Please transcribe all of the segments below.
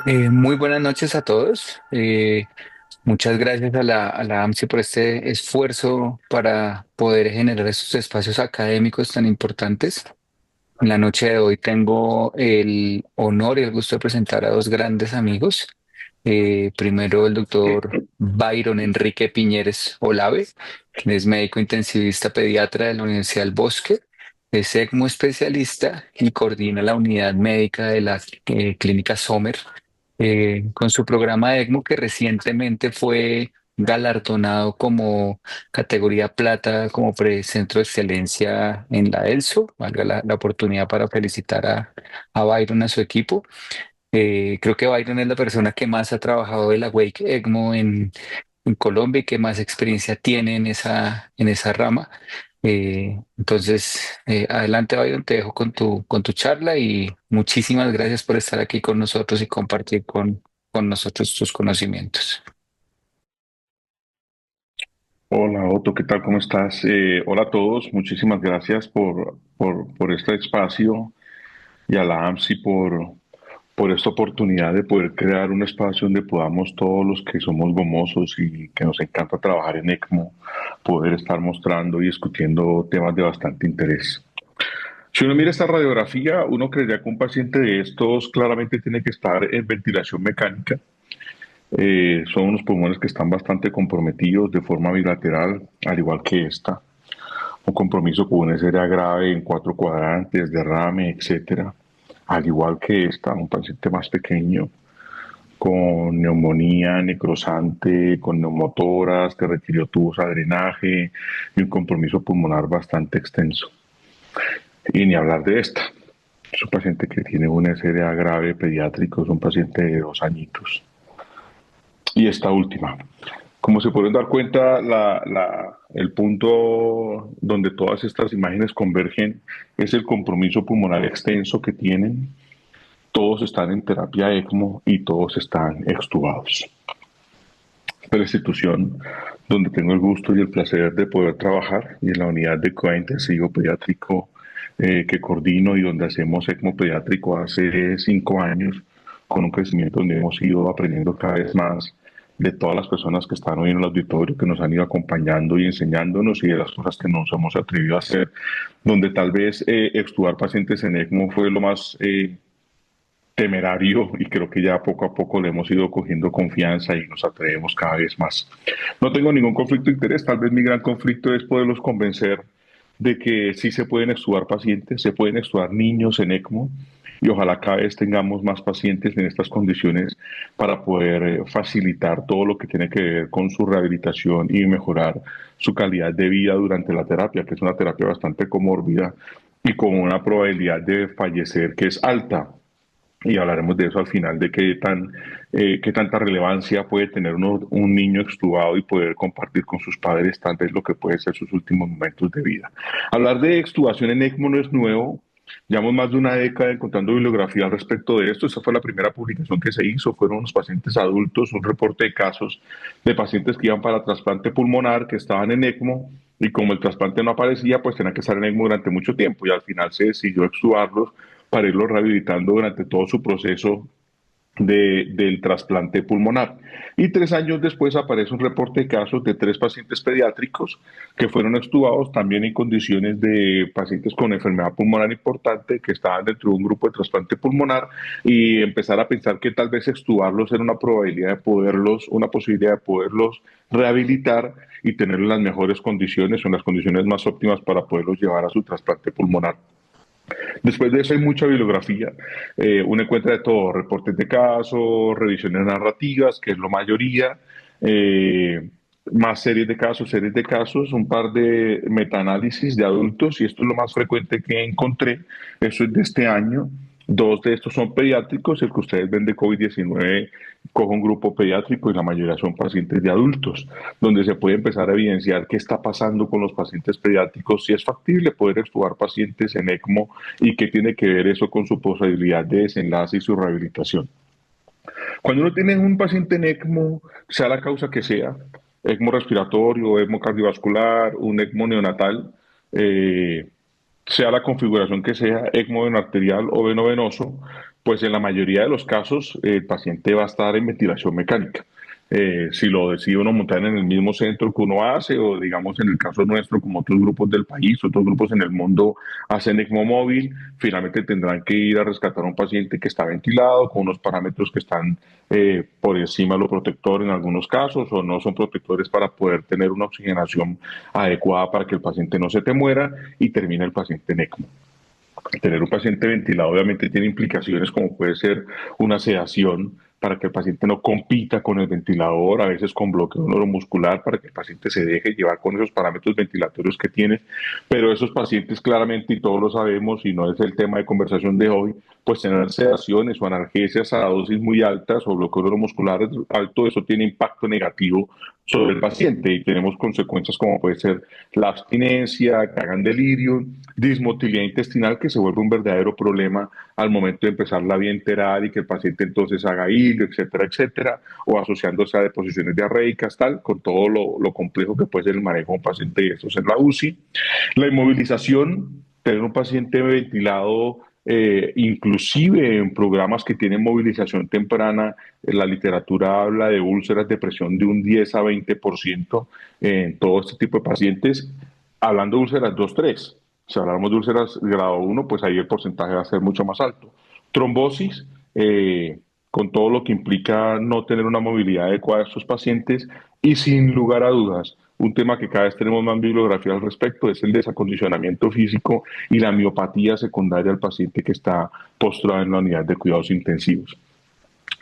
Muy buenas noches a todos. Muchas gracias a la AMSI por este esfuerzo para poder generar estos espacios académicos tan importantes. En la noche de hoy tengo el honor y el gusto de presentar a dos grandes amigos. Primero el doctor Byron Enrique Piñeres Olave, quien es médico intensivista pediatra de la Universidad del Bosque, es ECMO especialista y coordina la unidad médica de la clínica Sommer con su programa de ECMO que recientemente fue galardonado como categoría plata, como Centro de Excelencia en la ELSO. Valga la oportunidad para felicitar a Byron, a su equipo. Creo que Byron es la persona que más ha trabajado de la Wake ECMO en Colombia y que más experiencia tiene en esa rama. Adelante, Byron, te dejo con con tu charla y muchísimas gracias por estar aquí con nosotros y compartir con nosotros tus conocimientos. Hola Otto, ¿qué tal? ¿Cómo estás? Hola a todos, muchísimas gracias por este espacio y a la AMSI por esta oportunidad de poder crear un espacio donde podamos todos los que somos gomosos y que nos encanta trabajar en ECMO, poder estar mostrando y discutiendo temas de bastante interés. Si uno mira esta radiografía, uno creería que un paciente de estos claramente tiene que estar en ventilación mecánica. Son unos pulmones que están bastante comprometidos de forma bilateral, al igual que esta. Un compromiso con una SRA grave en cuatro cuadrantes, derrame, etcétera. Al igual que esta, un paciente más pequeño, con neumonía necrosante, con neumotoras, que requirió tubos a drenaje y un compromiso pulmonar bastante extenso. Y ni hablar de esta. Es un paciente que tiene una SRA grave pediátrico, es un paciente de 2 añitos. Y esta última. Como se pueden dar cuenta, el punto donde todas estas imágenes convergen es el compromiso pulmonar extenso que tienen. Todos están en terapia ECMO y todos están extubados. Esta es la institución donde tengo el gusto y el placer de poder trabajar y en la unidad de cuidado intensivo pediátrico que coordino y donde hacemos ECMO pediátrico hace 5 años con un crecimiento donde hemos ido aprendiendo cada vez más de todas las personas que están hoy en el auditorio, que nos han ido acompañando y enseñándonos y de las cosas que nos hemos atrevido a hacer, donde tal vez extubar pacientes en ECMO fue lo más temerario y creo que ya poco a poco le hemos ido cogiendo confianza y nos atrevemos cada vez más. No tengo ningún conflicto de interés, tal vez mi gran conflicto es poderlos convencer de que sí se pueden extubar pacientes, se pueden extubar niños en ECMO y ojalá cada vez tengamos más pacientes en estas condiciones para poder facilitar todo lo que tiene que ver con su rehabilitación y mejorar su calidad de vida durante la terapia, que es una terapia bastante comórbida y con una probabilidad de fallecer que es alta y hablaremos de eso al final, de qué tanta relevancia puede tener un niño extubado y poder compartir con sus padres tal vez lo que puede ser sus últimos momentos de vida. Hablar de extubación en ECMO no es nuevo, llevamos más de una década encontrando bibliografía al respecto de esto. Esa fue la primera publicación que se hizo, fueron unos pacientes adultos, un reporte de casos de pacientes que iban para trasplante pulmonar, que estaban en ECMO, y como el trasplante no aparecía, pues tenían que estar en ECMO durante mucho tiempo, y al final se decidió extubarlos para irlo rehabilitando durante todo su proceso del trasplante pulmonar. Y 3 años después aparece un reporte de casos de 3 pacientes pediátricos que fueron extubados también en condiciones de pacientes con enfermedad pulmonar importante que estaban dentro de un grupo de trasplante pulmonar y empezar a pensar que tal vez extubarlos era una posibilidad de poderlos rehabilitar y tener las mejores condiciones o las condiciones más óptimas para poderlos llevar a su trasplante pulmonar. Después de eso hay mucha bibliografía. Uno encuentra de todo, reportes de casos, revisiones narrativas, que es la mayoría, eh, más series de casos, un par de metaanálisis de adultos, y esto es lo más frecuente que encontré. Eso es de este año. Dos de estos son pediátricos, el que ustedes ven de COVID-19 coge un grupo pediátrico y la mayoría son pacientes de adultos, donde se puede empezar a evidenciar qué está pasando con los pacientes pediátricos, si es factible poder extubar pacientes en ECMO y qué tiene que ver eso con su posibilidad de desenlace y su rehabilitación. Cuando uno tiene un paciente en ECMO, sea la causa que sea, ECMO respiratorio, ECMO cardiovascular, un ECMO neonatal, sea la configuración que sea, ECMO venoarterial o venovenoso, pues en la mayoría de los casos el paciente va a estar en ventilación mecánica. Si lo decide uno montar en el mismo centro que uno hace, o digamos en el caso nuestro, como otros grupos del país, otros grupos en el mundo hacen ECMO móvil, finalmente tendrán que ir a rescatar a un paciente que está ventilado, con unos parámetros que están por encima de lo protector en algunos casos, o no son protectores para poder tener una oxigenación adecuada para que el paciente no se te muera y termina el paciente en ECMO. Tener un paciente ventilado obviamente tiene implicaciones como puede ser una sedación para que el paciente no compita con el ventilador, a veces con bloqueo neuromuscular para que el paciente se deje llevar con esos parámetros ventilatorios que tiene, pero esos pacientes claramente, y todos lo sabemos, y no es el tema de conversación de hoy, pues tener sedaciones o analgesias a dosis muy altas o bloqueo neuromuscular alto, eso tiene impacto negativo sobre el paciente y tenemos consecuencias como puede ser la abstinencia, que hagan delirio, dismotilidad intestinal, que se vuelve un verdadero problema al momento de empezar la vía enteral y que el paciente entonces haga hilo, etcétera, etcétera, o asociándose a deposiciones diarreicas, tal, con todo lo complejo que puede ser el manejo de un paciente de estos en la UCI. La inmovilización, tener un paciente ventilado, inclusive en programas que tienen movilización temprana, la literatura habla de úlceras de presión de un 10 a 20% en todo este tipo de pacientes, hablando de úlceras 2-3. Si hablamos de úlceras grado 1, pues ahí el porcentaje va a ser mucho más alto. Trombosis, con todo lo que implica no tener una movilidad adecuada de estos pacientes y sin lugar a dudas, un tema que cada vez tenemos más bibliografía al respecto es el desacondicionamiento físico y la miopatía secundaria al paciente que está postrado en la unidad de cuidados intensivos.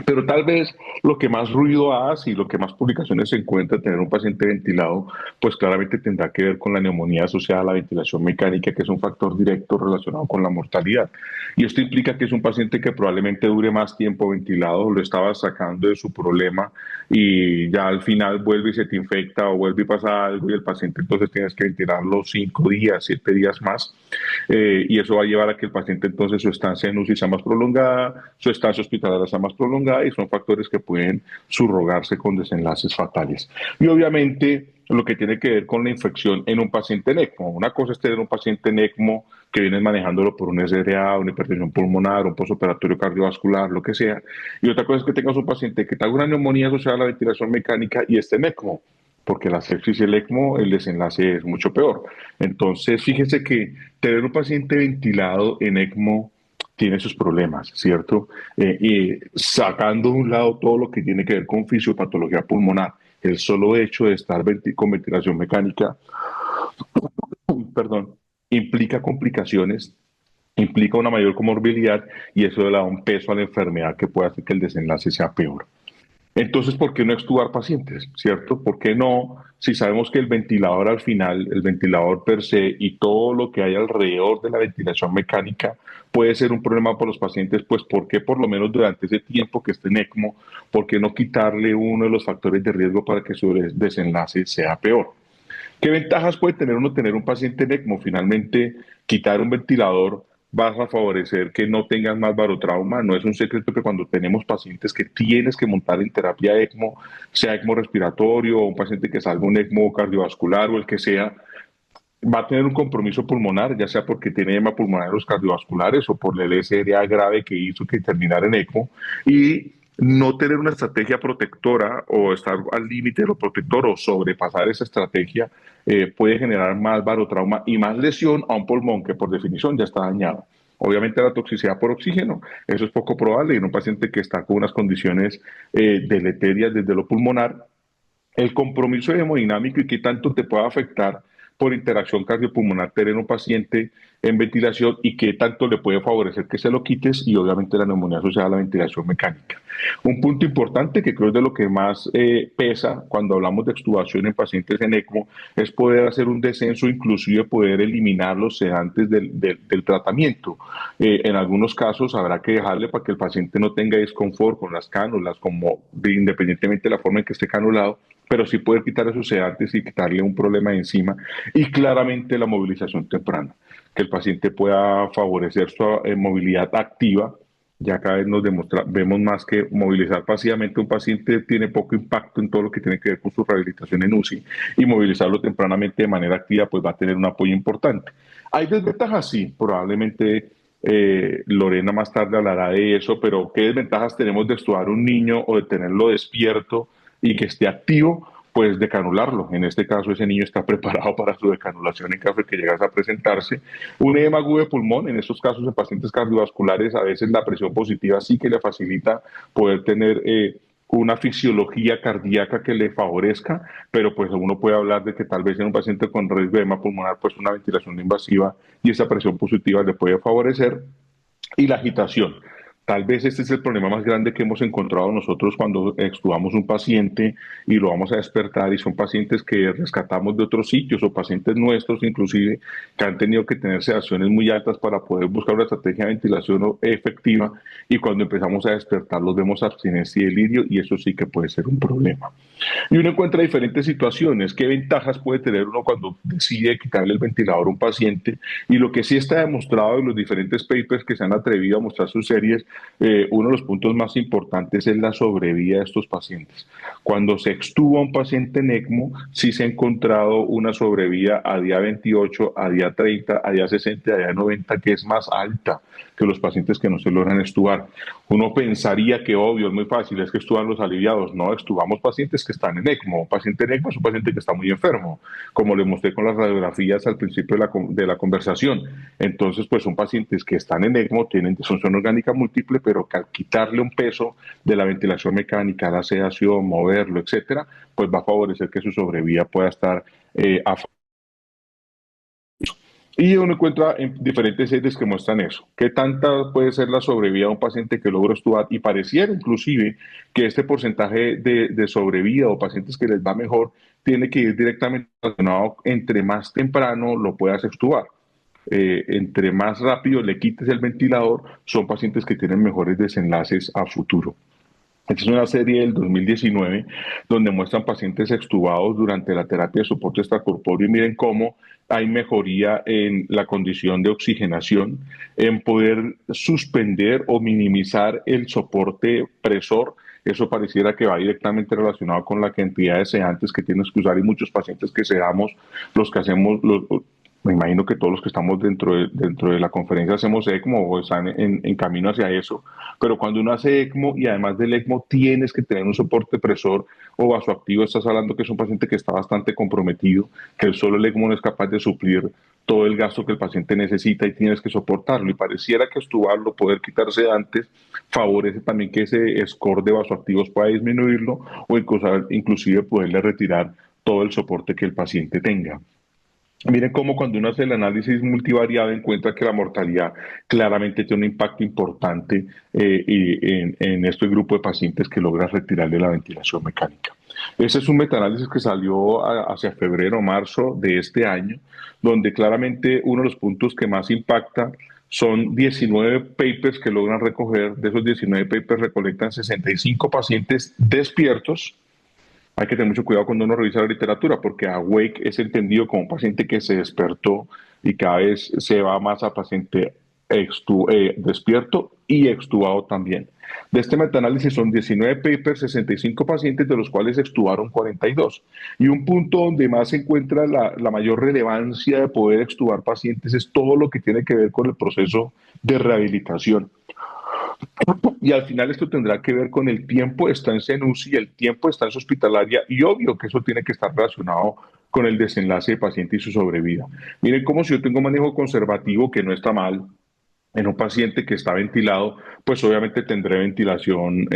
Pero tal vez lo que más ruido hace y lo que más publicaciones se encuentra tener un paciente ventilado, pues claramente tendrá que ver con la neumonía asociada a la ventilación mecánica, que es un factor directo relacionado con la mortalidad. Y esto implica que es un paciente que probablemente dure más tiempo ventilado, lo estaba sacando de su problema y ya al final vuelve y se te infecta o vuelve y pasa algo y el paciente entonces tienes que ventilarlo 5 días, 7 días más, y eso va a llevar a que el paciente entonces su estancia en UCI sea más prolongada, su estancia hospitalaria sea más prolongada y son factores que pueden subrogarse con desenlaces fatales. Y obviamente lo que tiene que ver con la infección en un paciente en ECMO. Una cosa es tener un paciente en ECMO que vienes manejándolo por un SRA, una hipertensión pulmonar, un postoperatorio cardiovascular, lo que sea. Y otra cosa es que tengas un paciente que tenga una neumonía asociada a la ventilación mecánica y esté en ECMO, porque la sepsis y el ECMO, el desenlace es mucho peor. Entonces, fíjense que tener un paciente ventilado en ECMO tiene sus problemas, ¿cierto? Y sacando de un lado todo lo que tiene que ver con fisiopatología pulmonar, el solo hecho de estar con ventilación mecánica, perdón, implica complicaciones, implica una mayor comorbilidad y eso le da un peso a la enfermedad que puede hacer que el desenlace sea peor. Entonces, ¿por qué no extubar pacientes? ¿Cierto? ¿Por qué no? Si sabemos que el ventilador al final, el ventilador per se y todo lo que hay alrededor de la ventilación mecánica puede ser un problema para los pacientes, pues ¿por qué por lo menos durante ese tiempo que esté en ECMO, por qué no quitarle uno de los factores de riesgo para que su desenlace sea peor? ¿Qué ventajas puede tener uno tener un paciente en ECMO? Finalmente, quitar un ventilador vas a favorecer que no tengan más barotrauma. No es un secreto que cuando tenemos pacientes que tienes que montar en terapia ECMO, sea ECMO respiratorio o un paciente que salga un ECMO cardiovascular o el que sea, va a tener un compromiso pulmonar, ya sea porque tiene edema pulmonar en los cardiovasculares o por el SRA grave que hizo que terminara en ECMO. Y no tener una estrategia protectora o estar al límite de lo protector o sobrepasar esa estrategia puede generar más barotrauma y más lesión a un pulmón que por definición ya está dañado. Obviamente la toxicidad por oxígeno, eso es poco probable en un paciente que está con unas condiciones deleterias desde lo pulmonar. El compromiso hemodinámico y qué tanto te puede afectar por interacción cardiopulmonar tener un paciente en ventilación y qué tanto le puede favorecer que se lo quites y obviamente la neumonía asociada a la ventilación mecánica. Un punto importante que creo es de lo que más pesa cuando hablamos de extubación en pacientes en ECMO es poder hacer un descenso, inclusive poder eliminar los sedantes del tratamiento. En algunos casos habrá que dejarle para que el paciente no tenga desconfort con las cánulas, como independientemente de la forma en que esté canulado, pero sí poder quitar esos sedantes y quitarle un problema de encima y claramente la movilización temprana, que el paciente pueda favorecer su movilidad activa. Ya cada vez vemos más que movilizar pasivamente a un paciente tiene poco impacto en todo lo que tiene que ver con su rehabilitación en UCI y movilizarlo tempranamente de manera activa pues va a tener un apoyo importante. ¿Hay desventajas? Sí, probablemente Lorena más tarde hablará de eso, pero ¿qué desventajas tenemos de extubar un niño o de tenerlo despierto y que esté activo? Pues decanularlo. En este caso, ese niño está preparado para su decanulación en caso de que llegase a presentarse. Un edema agudo de pulmón, en estos casos en pacientes cardiovasculares, a veces la presión positiva sí que le facilita poder tener una fisiología cardíaca que le favorezca, pero pues uno puede hablar de que tal vez en un paciente con riesgo de edema pulmonar, pues una ventilación invasiva y esa presión positiva le puede favorecer. Y la agitación. Tal vez este es el problema más grande que hemos encontrado nosotros cuando extubamos un paciente y lo vamos a despertar y son pacientes que rescatamos de otros sitios o pacientes nuestros inclusive que han tenido que tener sedaciones muy altas para poder buscar una estrategia de ventilación efectiva y cuando empezamos a despertar los vemos abstinencia y delirio y eso sí que puede ser un problema. Y uno encuentra diferentes situaciones, qué ventajas puede tener uno cuando decide quitarle el ventilador a un paciente. Y lo que sí está demostrado en los diferentes papers que se han atrevido a mostrar sus series, uno de los puntos más importantes es la sobrevida de estos pacientes. Cuando se extuba un paciente en ECMO, sí se ha encontrado una sobrevida a día 28, a día 30, a día 60, a día 90, que es más alta que los pacientes que no se logran extubar. Uno pensaría que obvio, es muy fácil, es que extuban los aliviados. No, extubamos pacientes que están en ECMO. Un paciente en ECMO es un paciente que está muy enfermo, como le mostré con las radiografías al principio de la conversación. Entonces, pues son pacientes que están en ECMO, tienen disfunción orgánica múltiple, pero que al quitarle un peso de la ventilación mecánica, la sedación, moverlo, etcétera, pues va a favorecer que su sobrevida pueda estar a. Y uno encuentra en diferentes series que muestran eso. ¿Qué tanta puede ser la sobrevida de un paciente que logra extubar? Y pareciera inclusive que este porcentaje de sobrevida o pacientes que les va mejor tiene que ir directamente relacionado entre más temprano lo puedas extubar. Entre más rápido le quites el ventilador, son pacientes que tienen mejores desenlaces a futuro. Esta es una serie del 2019 donde muestran pacientes extubados durante la terapia de soporte extracorpóreo y miren cómo hay mejoría en la condición de oxigenación, en poder suspender o minimizar el soporte presor. Eso pareciera que va directamente relacionado con la cantidad de sedantes que tienes que usar y muchos pacientes que sedamos, los que hacemos, me imagino que todos los que estamos dentro de la conferencia hacemos ECMO o están en camino hacia eso, pero cuando uno hace ECMO y además del ECMO tienes que tener un soporte presor o vasoactivo, estás hablando que es un paciente que está bastante comprometido, que el solo el ECMO no es capaz de suplir todo el gasto que el paciente necesita y tienes que soportarlo. Y pareciera que extubarlo, poder quitarse antes, favorece también que ese score de vasoactivos pueda disminuirlo o inclusive poderle retirar todo el soporte que el paciente tenga. Miren cómo cuando uno hace el análisis multivariado encuentra que la mortalidad claramente tiene un impacto importante en este grupo de pacientes que logra retirarle la ventilación mecánica. Ese es un metaanálisis que salió hacia febrero o marzo de este año, donde claramente uno de los puntos que más impacta son 19 papers que logran recoger. De esos 19 papers recolectan 65 pacientes despiertos. Hay que tener mucho cuidado cuando uno revisa la literatura, porque awake es entendido como un paciente que se despertó y cada vez se va más a paciente despierto y extubado también. De este metaanálisis son 19 papers, 65 pacientes, de los cuales extubaron 42. Y un punto donde más se encuentra la mayor relevancia de poder extubar pacientes es todo lo que tiene que ver con el proceso de rehabilitación. Y al final esto tendrá que ver con el tiempo de estancia en UCI, el tiempo de estancia hospitalaria y obvio que eso tiene que estar relacionado con el desenlace de paciente y su sobrevida. Miren cómo si yo tengo manejo conservativo, que no está mal, en un paciente que está ventilado, pues obviamente tendré ventilación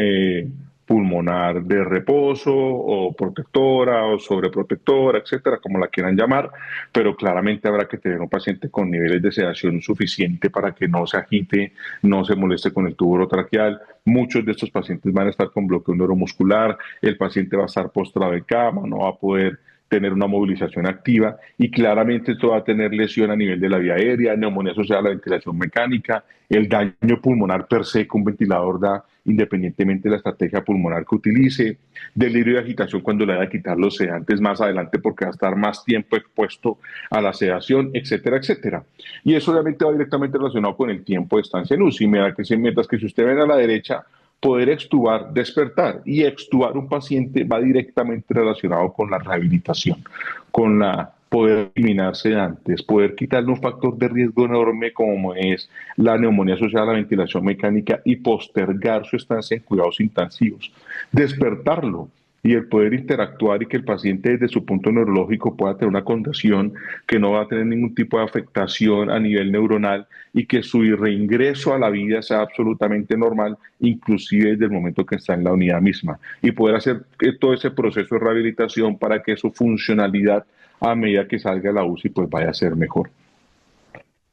pulmonar de reposo o protectora o sobreprotectora, etcétera, como la quieran llamar, pero claramente habrá que tener un paciente con niveles de sedación suficiente para que no se agite, no se moleste con el tubo orotraqueal. Muchos de estos pacientes van a estar con bloqueo neuromuscular, el paciente va a estar postrado en cama, no va a poder tener una movilización activa y claramente esto va a tener lesión a nivel de la vía aérea, neumonía asociada a la ventilación mecánica, el daño pulmonar per se que un ventilador da independientemente de la estrategia pulmonar que utilice, delirio de agitación cuando le haya que quitar los sedantes más adelante porque va a estar más tiempo expuesto a la sedación, etcétera, etcétera. Y eso obviamente va directamente relacionado con el tiempo de estancia en UCI, mientras que si usted ve a la derecha, poder extubar, despertar y extubar un paciente va directamente relacionado con la rehabilitación, con la poder eliminarse antes, poder quitarle un factor de riesgo enorme como es la neumonía asociada a la ventilación mecánica y postergar su estancia en cuidados intensivos, despertarlo y el poder interactuar y que el paciente desde su punto neurológico pueda tener una condición que no va a tener ningún tipo de afectación a nivel neuronal y que su reingreso a la vida sea absolutamente normal, inclusive desde el momento que está en la unidad misma, y poder hacer todo ese proceso de rehabilitación para que su funcionalidad a medida que salga de la UCI pues vaya a ser mejor.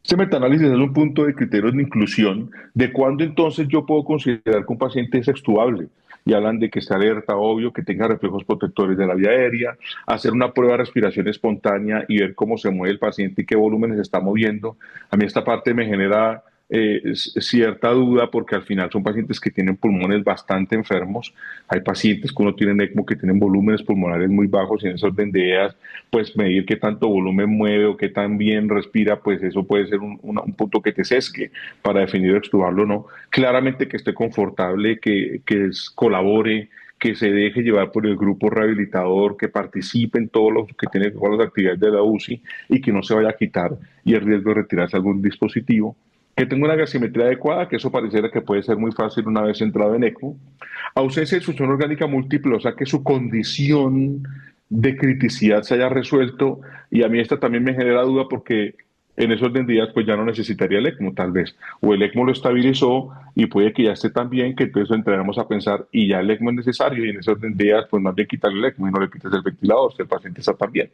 Este metaanálisis es un punto de criterios de inclusión de cuándo entonces yo puedo considerar que un paciente es extubable. Y hablan de que esté alerta, obvio, que tenga reflejos protectores de la vía aérea, hacer una prueba de respiración espontánea y ver cómo se mueve el paciente y qué volúmenes está moviendo. A mí esta parte me genera cierta duda porque al final son pacientes que tienen pulmones bastante enfermos. Hay pacientes que uno tiene ECMO que tienen volúmenes pulmonares muy bajos y en esos dendeas pues medir qué tanto volumen mueve o qué tan bien respira, pues eso puede ser un punto que te sesgue para definir extubarlo o no. Claramente que esté confortable, colabore, que se deje llevar por el grupo rehabilitador, que participe en todo lo que tiene que ver con las actividades de la UCI y que no se vaya a quitar y el riesgo de retirarse algún dispositivo. Que tenga una gasimetría adecuada, que eso pareciera que puede ser muy fácil una vez entrado en ECMO. Ausencia de disfunción orgánica múltiple, o sea que su condición de criticidad se haya resuelto, y a mí esta también me genera duda porque en esos orden días pues ya no necesitaría el ECMO tal vez, o el ECMO lo estabilizó y puede que ya esté tan bien que entonces entraremos a pensar y ya el ECMO es necesario y en esos orden días pues más bien quitarle el ECMO y no le quites el ventilador si el paciente está tan bien.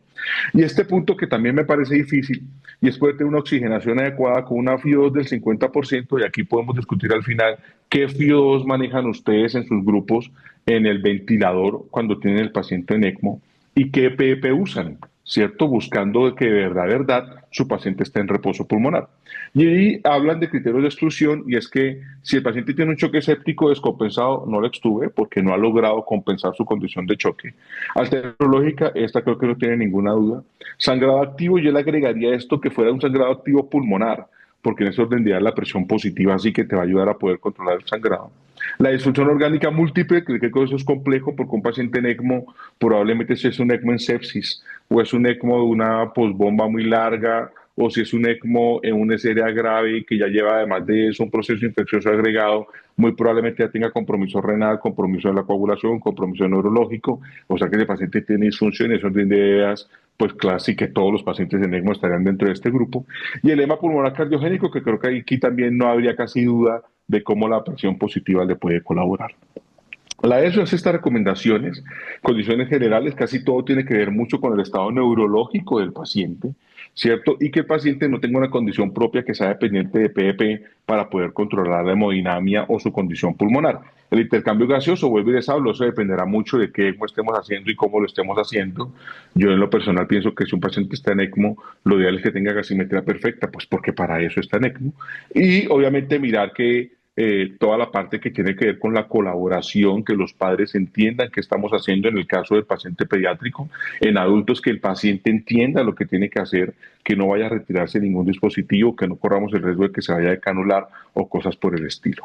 Y este punto que también me parece difícil y es poder tener una oxigenación adecuada con una FIO2 del 50% y aquí podemos discutir al final qué FIO2 manejan ustedes en sus grupos en el ventilador cuando tienen el paciente en ECMO y qué EPP usan, ¿cierto? Buscando que de verdad, su paciente esté en reposo pulmonar. Y ahí hablan de criterios de exclusión y es que si el paciente tiene un choque séptico descompensado, no lo extube porque no ha logrado compensar su condición de choque. Alternativa lógica, esta creo que no tiene ninguna duda. Sangrado activo, yo le agregaría esto que fuera un sangrado activo pulmonar, porque en eso tendría la presión positiva, así que te va a ayudar a poder controlar el sangrado. La disfunción orgánica múltiple, que eso es complejo porque un paciente en ECMO probablemente si es un ECMO en sepsis o es un ECMO de una posbomba muy larga o si es un ECMO en una SRA grave que ya lleva además de eso un proceso infeccioso agregado, muy probablemente ya tenga compromiso renal, compromiso de la coagulación, compromiso neurológico, o sea que el paciente tiene disfunción, eso de ideas, pues casi que todos los pacientes en ECMO estarían dentro de este grupo. Y el edema pulmonar cardiogénico, que creo que aquí también no habría casi duda de cómo la presión positiva le puede colaborar. La ESO hace estas recomendaciones, condiciones generales, casi todo tiene que ver mucho con el estado neurológico del paciente, ¿cierto? Y que el paciente no tenga una condición propia que sea dependiente de PEP para poder controlar la hemodinamia o su condición pulmonar. El intercambio gaseoso, vuelvo y les hablo, eso dependerá mucho de qué ECMO estemos haciendo y cómo lo estemos haciendo. Yo en lo personal pienso que si un paciente está en ECMO, lo ideal es que tenga gasimetría perfecta, pues porque para eso está en ECMO. Y obviamente mirar que toda la parte que tiene que ver con la colaboración, que los padres entiendan qué estamos haciendo en el caso del paciente pediátrico, en adultos que el paciente entienda lo que tiene que hacer, que no vaya a retirarse ningún dispositivo, que no corramos el riesgo de que se vaya a decanular o cosas por el estilo.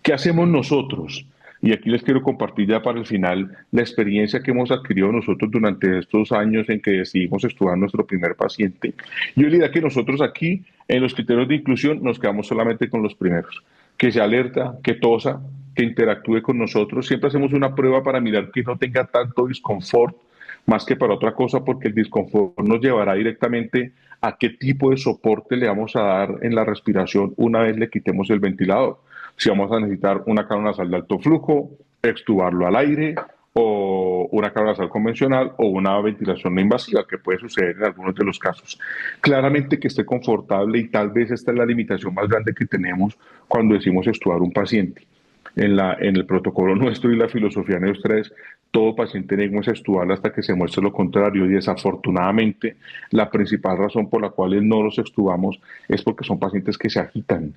¿Qué hacemos nosotros? Y aquí les quiero compartir ya para el final la experiencia que hemos adquirido nosotros durante estos años en que decidimos estudiar nuestro primer paciente. Yo diría que nosotros aquí, en los criterios de inclusión, nos quedamos solamente con los primeros. Que se alerta, que tosa, que interactúe con nosotros. Siempre hacemos una prueba para mirar que no tenga tanto disconfort, más que para otra cosa, porque el disconfort nos llevará directamente a qué tipo de soporte le vamos a dar en la respiración una vez le quitemos el ventilador. Si vamos a necesitar una cámara nasal de alto flujo, extubarlo al aire, o una cámara nasal convencional, o una ventilación no invasiva, que puede suceder en algunos de los casos. Claramente que esté confortable y tal vez esta es la limitación más grande que tenemos cuando decimos extubar un paciente. En el protocolo nuestro y la filosofía nuestra es todo paciente en ECMO es extubable hasta que se muestre lo contrario y desafortunadamente la principal razón por la cual no los extubamos es porque son pacientes que se agitan,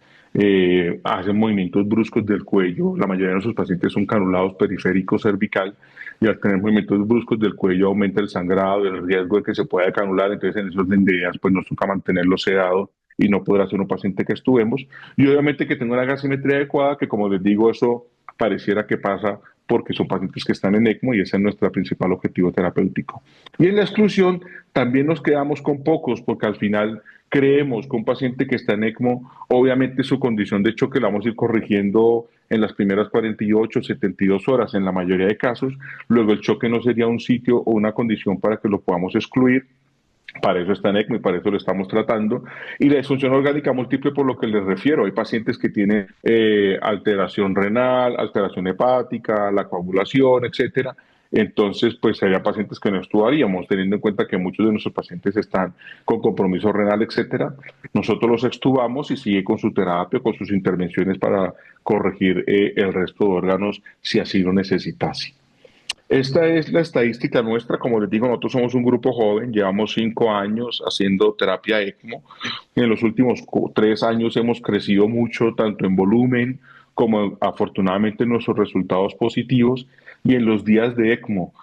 hacen movimientos bruscos del cuello, la mayoría de nuestros pacientes son canulados periféricos cervical y al tener movimientos bruscos del cuello aumenta el sangrado, el riesgo de que se pueda canular, entonces en esos días pues nos toca mantenerlo sedado y no podrá ser un paciente que estuvemos. Y obviamente que tenga una gasimetría adecuada, que como les digo, eso pareciera que pasa porque son pacientes que están en ECMO y ese es nuestro principal objetivo terapéutico. Y en la exclusión también nos quedamos con pocos, porque al final creemos que un paciente que está en ECMO, obviamente su condición de choque la vamos a ir corrigiendo en las primeras 48, 72 horas en la mayoría de casos. Luego el choque no sería un sitio o una condición para que lo podamos excluir. Para eso está en ECMO y para eso lo estamos tratando. Y la disfunción orgánica múltiple, por lo que les refiero, hay pacientes que tienen alteración renal, alteración hepática, la coagulación, etcétera. Entonces, pues había pacientes que no extubaríamos, teniendo en cuenta que muchos de nuestros pacientes están con compromiso renal, etcétera. Nosotros los extubamos y sigue con su terapia, con sus intervenciones para corregir el resto de órganos si así lo necesitase. Esta es la estadística nuestra. Como les digo, nosotros somos un grupo joven, llevamos 5 años haciendo terapia ECMO. En los últimos 3 años hemos crecido mucho, tanto en volumen como afortunadamente en nuestros resultados positivos y en los días de ECMO.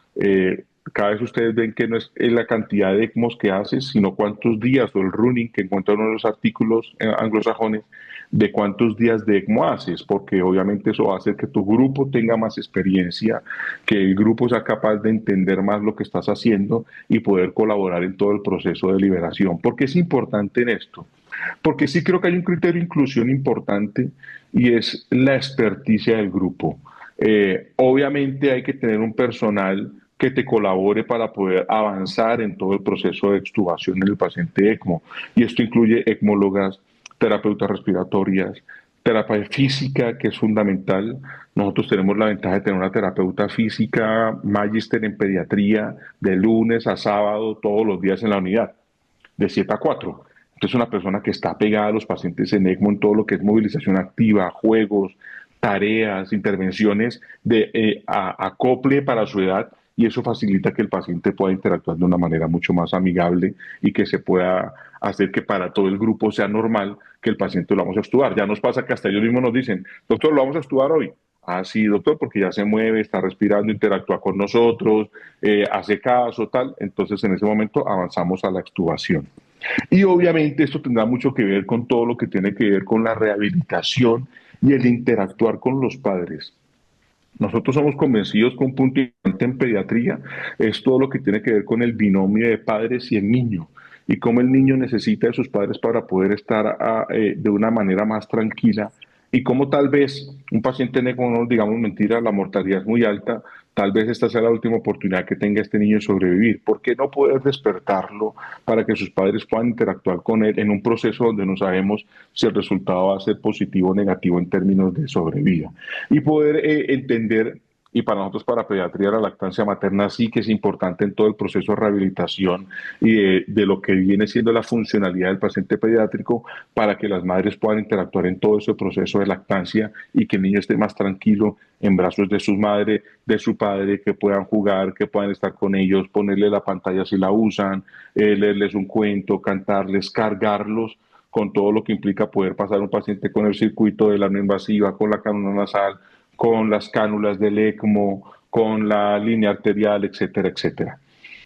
Cada vez ustedes ven que no es la cantidad de ECMOs que haces, sino cuántos días o el running que encuentran en los artículos anglosajones de cuántos días de ECMO haces, porque obviamente eso va a hacer que tu grupo tenga más experiencia, que el grupo sea capaz de entender más lo que estás haciendo y poder colaborar en todo el proceso de liberación. ¿Por qué es importante en esto? Porque sí creo que hay un criterio de inclusión importante y es la experticia del grupo. Obviamente hay que tener un personal que te colabore para poder avanzar en todo el proceso de extubación en el paciente ECMO. Y esto incluye ecmólogas, terapeutas respiratorias, terapia física, que es fundamental. Nosotros tenemos la ventaja de tener una terapeuta física, magíster en pediatría, de lunes a sábado, todos los días en la unidad, de 7 a 4. Entonces, una persona que está pegada a los pacientes en ECMO en todo lo que es movilización activa, juegos, tareas, intervenciones de acople para su edad, y eso facilita que el paciente pueda interactuar de una manera mucho más amigable y que se pueda hacer que para todo el grupo sea normal que el paciente lo vamos a extubar. Ya nos pasa que hasta ellos mismos nos dicen, doctor, lo vamos a extubar hoy. Ah, sí, doctor, porque ya se mueve, está respirando, interactúa con nosotros, hace caso, tal. Entonces, en ese momento avanzamos a la extubación. Y obviamente esto tendrá mucho que ver con todo lo que tiene que ver con la rehabilitación y el interactuar con los padres. Nosotros somos convencidos que un punto importante en pediatría es todo lo que tiene que ver con el binomio de padres y el niño y cómo el niño necesita de sus padres para poder estar de una manera más tranquila y cómo tal vez un paciente NECO, no digamos mentira, la mortalidad es muy alta, tal vez esta sea la última oportunidad que tenga este niño de sobrevivir. ¿Por qué no poder despertarlo para que sus padres puedan interactuar con él en un proceso donde no sabemos si el resultado va a ser positivo o negativo en términos de sobrevida? Y poder entender, y para nosotros para pediatría la lactancia materna sí que es importante en todo el proceso de rehabilitación y de lo que viene siendo la funcionalidad del paciente pediátrico para que las madres puedan interactuar en todo ese proceso de lactancia y que el niño esté más tranquilo en brazos de su madre, de su padre, que puedan jugar, que puedan estar con ellos, ponerle la pantalla si la usan, leerles un cuento, cantarles, cargarlos con todo lo que implica poder pasar un paciente con el circuito de la no invasiva, con la cánula nasal, con las cánulas del ECMO, con la línea arterial, etcétera, etcétera.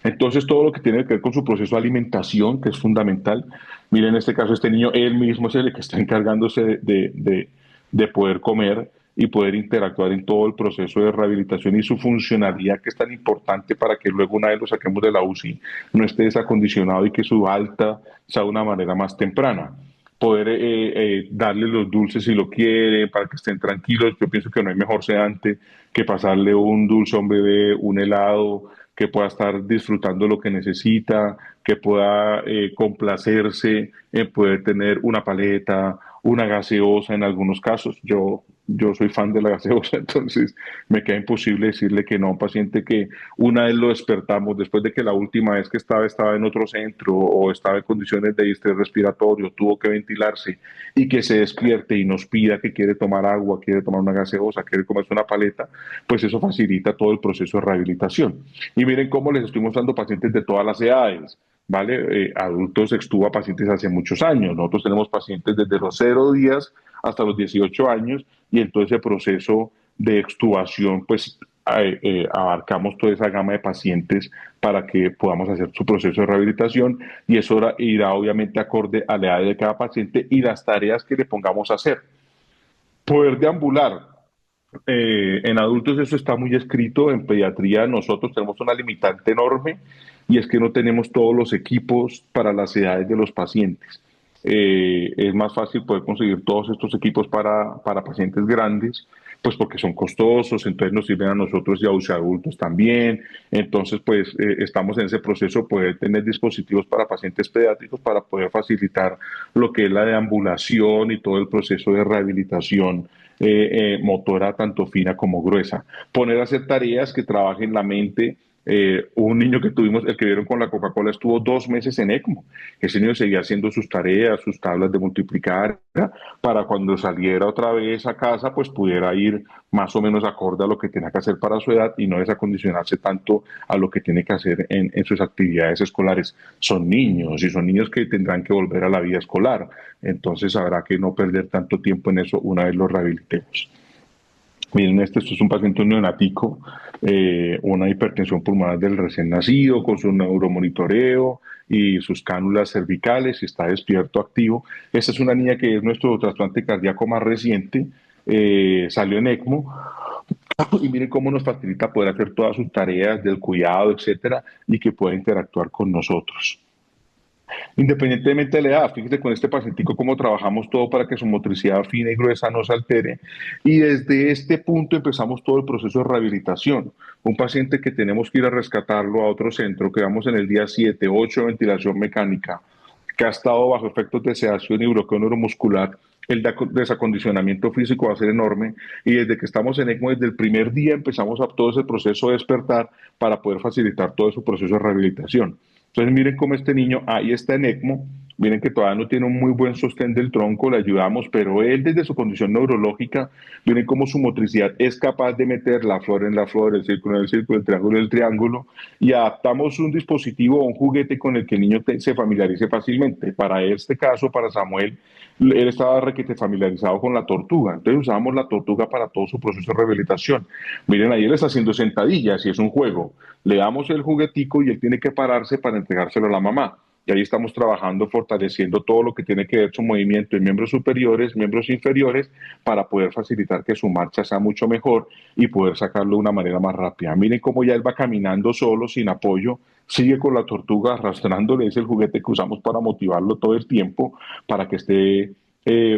Entonces, todo lo que tiene que ver con su proceso de alimentación, que es fundamental. Miren, en este caso, este niño, él mismo es el que está encargándose de poder comer y poder interactuar en todo el proceso de rehabilitación y su funcionalidad, que es tan importante para que luego una vez lo saquemos de la UCI no esté desacondicionado y que su alta sea de una manera más temprana poder darle los dulces si lo quiere, para que estén tranquilos. Yo pienso que no hay mejor sedante que pasarle un dulce a un bebé, un helado, que pueda estar disfrutando lo que necesita, que pueda complacerse, poder tener una paleta, una gaseosa en algunos casos. Yo soy fan de la gaseosa, entonces me queda imposible decirle que no a un paciente que una vez lo despertamos, después de que la última vez que estaba en otro centro o estaba en condiciones de distrés respiratorio, tuvo que ventilarse y que se despierte y nos pida que quiere tomar agua, quiere tomar una gaseosa, quiere comerse una paleta, pues eso facilita todo el proceso de rehabilitación. Y miren cómo les estoy mostrando pacientes de todas las edades. ¿Vale? Adultos extuba pacientes hace muchos años. Nosotros tenemos pacientes desde los 0 días hasta los 18 años y en todo ese proceso de extubación, pues abarcamos toda esa gama de pacientes para que podamos hacer su proceso de rehabilitación y eso irá obviamente acorde a la edad de cada paciente y las tareas que le pongamos a hacer. Poder deambular. En adultos eso está muy escrito, en pediatría nosotros tenemos una limitante enorme y es que no tenemos todos los equipos para las edades de los pacientes. Es más fácil poder conseguir todos estos equipos para pacientes grandes, pues porque son costosos, entonces nos sirven a nosotros y a los adultos también. Entonces, pues estamos en ese proceso, poder tener dispositivos para pacientes pediátricos para poder facilitar lo que es la deambulación y todo el proceso de rehabilitación motora tanto fina como gruesa. Poner a hacer tareas que trabajen la mente. Un niño que tuvimos, el que vieron con la Coca-Cola, estuvo 2 meses en ECMO. Ese niño seguía haciendo sus tareas, sus tablas de multiplicar, para cuando saliera otra vez a casa, pues pudiera ir más o menos acorde a lo que tenía que hacer para su edad y no desacondicionarse tanto a lo que tiene que hacer en sus actividades escolares. Son niños y son niños que tendrán que volver a la vida escolar. Entonces habrá que no perder tanto tiempo en eso una vez los rehabilitemos. Miren, esto es un paciente neonático, una hipertensión pulmonar del recién nacido, con su neuromonitoreo y sus cánulas cervicales, y está despierto, activo. Esta es una niña que es nuestro trasplante cardíaco más reciente, salió en ECMO, y miren cómo nos facilita poder hacer todas sus tareas del cuidado, etcétera, y que pueda interactuar con nosotros. Independientemente de la edad, fíjese con este pacientico cómo trabajamos todo para que su motricidad fina y gruesa no se altere. Y desde este punto empezamos todo el proceso de rehabilitación. Un paciente que tenemos que ir a rescatarlo a otro centro, que vamos en el día 7, 8 de ventilación mecánica, que ha estado bajo efectos de sedación y bloqueo neuromuscular, el desacondicionamiento físico va a ser enorme y desde que estamos en ECMO, desde el primer día empezamos a todo ese proceso de despertar para poder facilitar todo ese proceso de rehabilitación. Entonces miren cómo este niño ahí está en ECMO, miren que todavía no tiene un muy buen sostén del tronco, le ayudamos, pero él desde su condición neurológica, miren cómo su motricidad es capaz de meter la flor en la flor, el círculo en el círculo, el triángulo en el triángulo, y adaptamos un dispositivo o un juguete con el que el niño se familiarice fácilmente. Para este caso, para Samuel, él estaba requete familiarizado con la tortuga, entonces usábamos la tortuga para todo su proceso de rehabilitación. Miren, ahí él está haciendo sentadillas y es un juego. Le damos el juguetico y él tiene que pararse para entregárselo a la mamá. Y ahí estamos trabajando, fortaleciendo todo lo que tiene que ver su movimiento en miembros superiores, miembros inferiores, para poder facilitar que su marcha sea mucho mejor y poder sacarlo de una manera más rápida. Miren cómo ya él va caminando solo, sin apoyo, sigue con la tortuga arrastrándole, es el juguete que usamos para motivarlo todo el tiempo, para que esté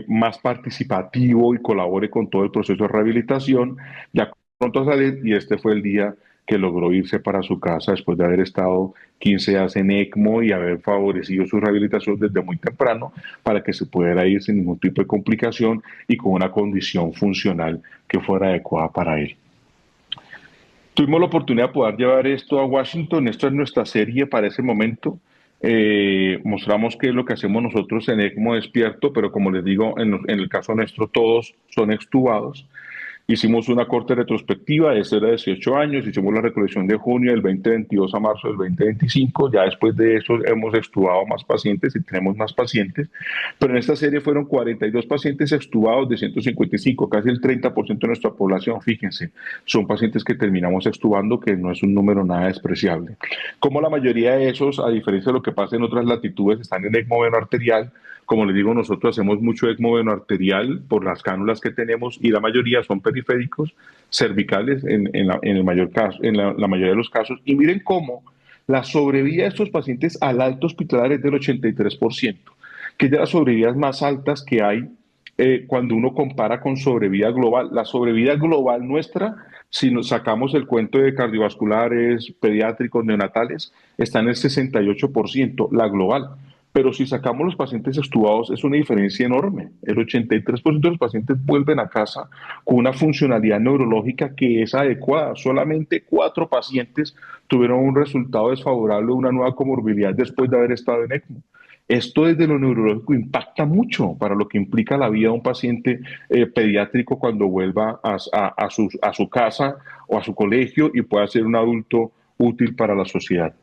más participativo y colabore con todo el proceso de rehabilitación. Ya pronto sale y este fue el día que logró irse para su casa después de haber estado 15 días en ECMO y haber favorecido su rehabilitación desde muy temprano para que se pudiera ir sin ningún tipo de complicación y con una condición funcional que fuera adecuada para él. Tuvimos la oportunidad de poder llevar esto a Washington, esto es nuestra serie para ese momento. Mostramos qué es lo que hacemos nosotros en ECMO despierto, pero como les digo, en el caso nuestro todos son extubados. Hicimos una corte retrospectiva, ese era de 18 años, hicimos la recolección de junio del 2022 a marzo del 2025, ya después de eso hemos extubado más pacientes y tenemos más pacientes, pero en esta serie fueron 42 pacientes extubados de 155, casi el 30% de nuestra población, fíjense, son pacientes que terminamos extubando, que no es un número nada despreciable. Como la mayoría de esos, a diferencia de lo que pasa en otras latitudes, están en ECMO venoarterial. Como les digo, nosotros hacemos mucho ECMO venoarterial por las cánulas que tenemos y la mayoría son periféricos, cervicales en el mayor caso, en la mayoría de los casos. Y miren cómo la sobrevida de estos pacientes al alto hospitalario es del 83%, que es de las sobrevidas más altas que hay cuando uno compara con sobrevida global. La sobrevida global nuestra, si nos sacamos el cuento de cardiovasculares, pediátricos, neonatales, está en el 68%, la global. Pero si sacamos los pacientes extubados es una diferencia enorme. El 83% de los pacientes vuelven a casa con una funcionalidad neurológica que es adecuada. Solamente 4 pacientes tuvieron un resultado desfavorable, una nueva comorbilidad después de haber estado en ECMO. Esto desde lo neurológico impacta mucho para lo que implica la vida de un paciente pediátrico cuando vuelva a su casa o a su colegio y pueda ser un adulto útil para la sociedad.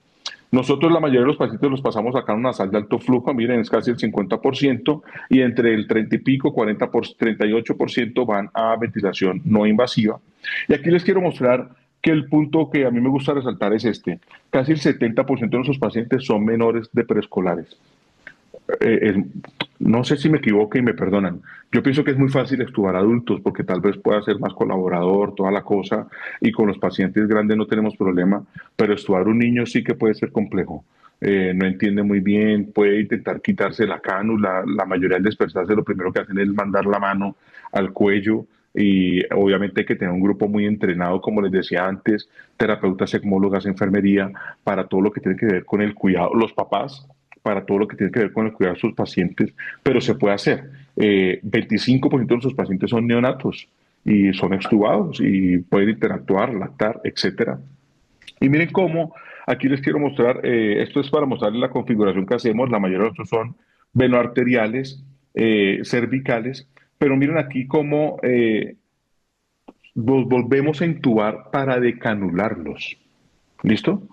Nosotros la mayoría de los pacientes los pasamos acá en una sala de alto flujo, miren, es casi el 50%, y entre el 30 y pico, 38% van a ventilación no invasiva. Y aquí les quiero mostrar que el punto que a mí me gusta resaltar es este. Casi el 70% de nuestros pacientes son menores de preescolares. Eh, no sé si me equivoco y me perdonan. Yo pienso que es muy fácil extubar adultos porque tal vez pueda ser más colaborador, toda la cosa, y con los pacientes grandes no tenemos problema, pero extubar un niño sí que puede ser complejo. No entiende muy bien, puede intentar quitarse la cánula, la mayoría al despertarse lo primero que hacen es mandar la mano al cuello y obviamente hay que tener un grupo muy entrenado, como les decía antes, terapeutas, ecmólogas, enfermería, para todo lo que tiene que ver con el cuidado, los papás para todo lo que tiene que ver con el cuidado de sus pacientes, pero se puede hacer. 25% de nuestros pacientes son neonatos y son extubados y pueden interactuar, lactar, etcétera. Y miren cómo, aquí les quiero mostrar, esto es para mostrarles la configuración que hacemos, la mayoría de estos son venoarteriales, cervicales, pero miren aquí cómo los volvemos a intubar para decanularlos. ¿Listo?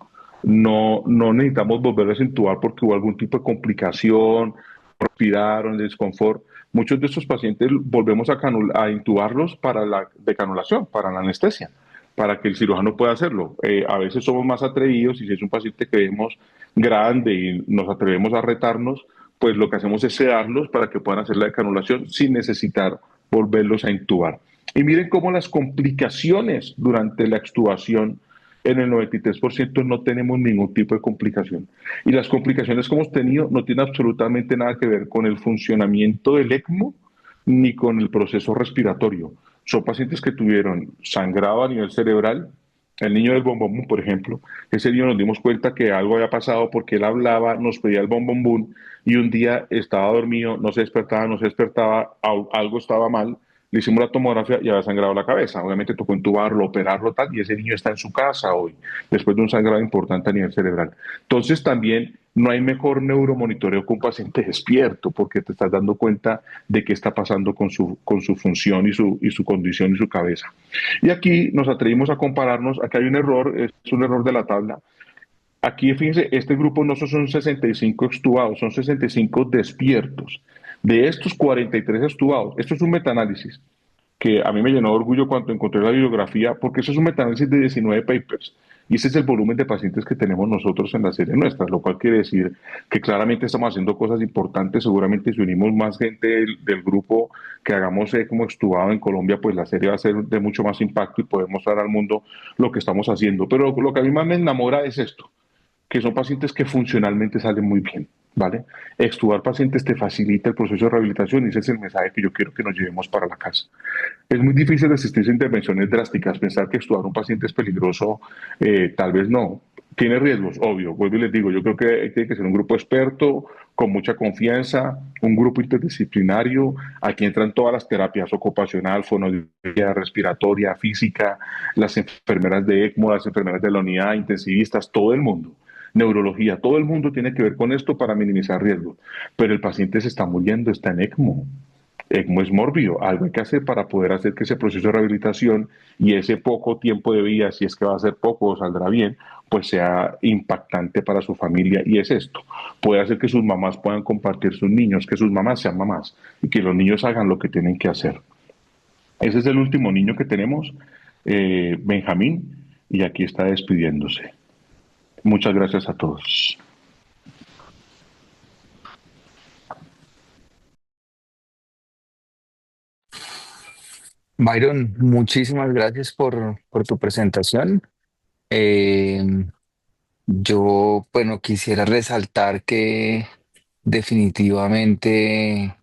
No necesitamos volverlos a intubar porque hubo algún tipo de complicación, respiraron, desconfort. Muchos de estos pacientes volvemos a intubarlos para la decanulación, para la anestesia, para que el cirujano pueda hacerlo. A veces somos más atrevidos y si es un paciente que vemos grande y nos atrevemos a retarnos, pues lo que hacemos es sedarlos para que puedan hacer la decanulación sin necesitar volverlos a intubar. Y miren cómo las complicaciones durante la extubación en el 93% no tenemos ningún tipo de complicación. Y las complicaciones que hemos tenido no tienen absolutamente nada que ver con el funcionamiento del ECMO ni con el proceso respiratorio. Son pacientes que tuvieron sangrado a nivel cerebral. El niño del bombombún, por ejemplo, ese niño nos dimos cuenta que algo había pasado porque él hablaba, nos pedía el bombombún y un día estaba dormido, no se despertaba, algo estaba mal, le hicimos la tomografía y había sangrado la cabeza. Obviamente tocó intubarlo, operarlo, tal, y ese niño está en su casa hoy, después de un sangrado importante a nivel cerebral. Entonces también no hay mejor neuromonitoreo que un paciente despierto, porque te estás dando cuenta de qué está pasando con su función y su condición y su cabeza. Y aquí nos atrevimos a compararnos, aquí hay un error, es un error de la tabla. Aquí, fíjense, este grupo no son 65 extubados, son 65 despiertos. De estos 43 extubados, esto es un metaanálisis que a mí me llenó de orgullo cuando encontré la bibliografía, porque eso es un metaanálisis de 19 papers. Y ese es el volumen de pacientes que tenemos nosotros en la serie nuestra, lo cual quiere decir que claramente estamos haciendo cosas importantes. Seguramente si unimos más gente del grupo que hagamos como extubado en Colombia, pues la serie va a ser de mucho más impacto y podemos mostrar al mundo lo que estamos haciendo. Pero lo que a mí más me enamora es esto, que son pacientes que funcionalmente salen muy bien, ¿vale? Extubar pacientes te facilita el proceso de rehabilitación y ese es el mensaje que yo quiero que nos llevemos para la casa. Es muy difícil resistirse a intervenciones drásticas. Pensar que extubar a un paciente es peligroso, tal vez no. Tiene riesgos, obvio. Vuelvo y les digo, yo creo que tiene que ser un grupo experto, con mucha confianza, un grupo interdisciplinario. Aquí entran todas las terapias ocupacional, fonología, respiratoria, física, las enfermeras de ECMO, las enfermeras de la unidad, intensivistas, todo el mundo. Neurología, todo el mundo tiene que ver con esto para minimizar riesgos. Pero el paciente se está muriendo, está en ECMO. ECMO es mórbido, algo hay que hacer para poder hacer que ese proceso de rehabilitación y ese poco tiempo de vida, si es que va a ser poco o saldrá bien, pues sea impactante para su familia. Y es esto, puede hacer que sus mamás puedan compartir sus niños, que sus mamás sean mamás y que los niños hagan lo que tienen que hacer. Ese es el último niño que tenemos, Benjamín, y aquí está despidiéndose. Muchas gracias a todos. Byron, muchísimas gracias por tu presentación. Eh, yo, bueno, quisiera resaltar que definitivamente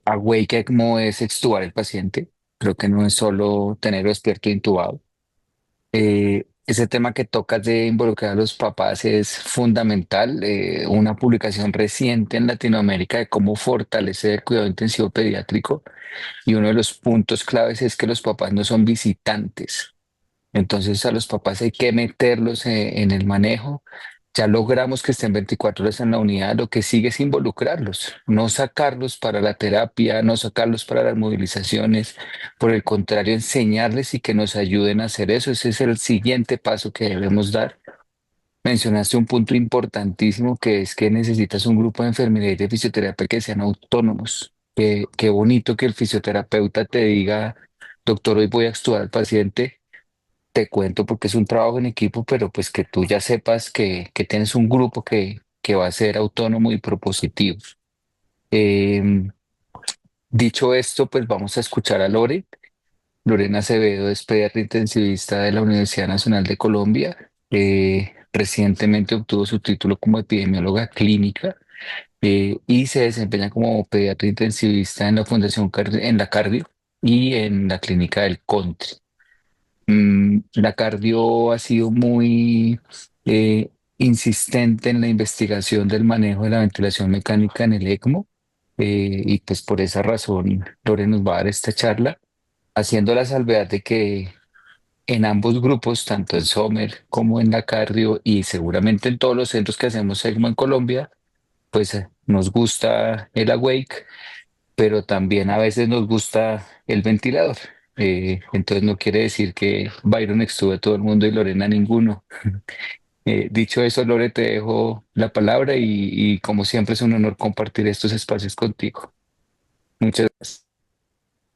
Awake ECMO es extubar el paciente. Creo que no es solo tenerlo despierto e intubado. Ese tema que tocas de involucrar a los papás es fundamental. Una publicación reciente en Latinoamérica de cómo fortalecer el cuidado intensivo pediátrico y uno de los puntos claves es que los papás no son visitantes. Entonces a los papás hay que meterlos en el manejo. Ya logramos que estén 24 horas en la unidad, lo que sigue es involucrarlos, no sacarlos para la terapia, no sacarlos para las movilizaciones, por el contrario, enseñarles y que nos ayuden a hacer eso. Ese es el siguiente paso que debemos dar. Mencionaste un punto importantísimo que es que necesitas un grupo de enfermería y de fisioterapia que sean autónomos. Qué bonito que el fisioterapeuta te diga, doctor, hoy voy a extubar al paciente, te cuento porque es un trabajo en equipo, pero pues que tú ya sepas que tienes un grupo que va a ser autónomo y propositivo. Eh, Dicho esto, pues vamos a escuchar a Lore. Lorena Acevedo es pediatra intensivista de la Universidad Nacional de Colombia. Recientemente obtuvo su título como epidemióloga clínica y se desempeña como pediatra intensivista en la en la Cardio y en la clínica del Country. La Cardio ha sido muy insistente en la investigación del manejo de la ventilación mecánica en el ECMO, y pues por esa razón Lore nos va a dar esta charla, haciendo la salvedad de que en ambos grupos, tanto en Sommer como en la Cardio y seguramente en todos los centros que hacemos ECMO en Colombia, pues nos gusta el Awake, pero también a veces nos gusta el ventilador. Entonces no quiere decir que Byron estuvo a todo el mundo y Lorena ninguno. Dicho eso, Lore, te dejo la palabra y como siempre es un honor compartir estos espacios contigo. Muchas gracias.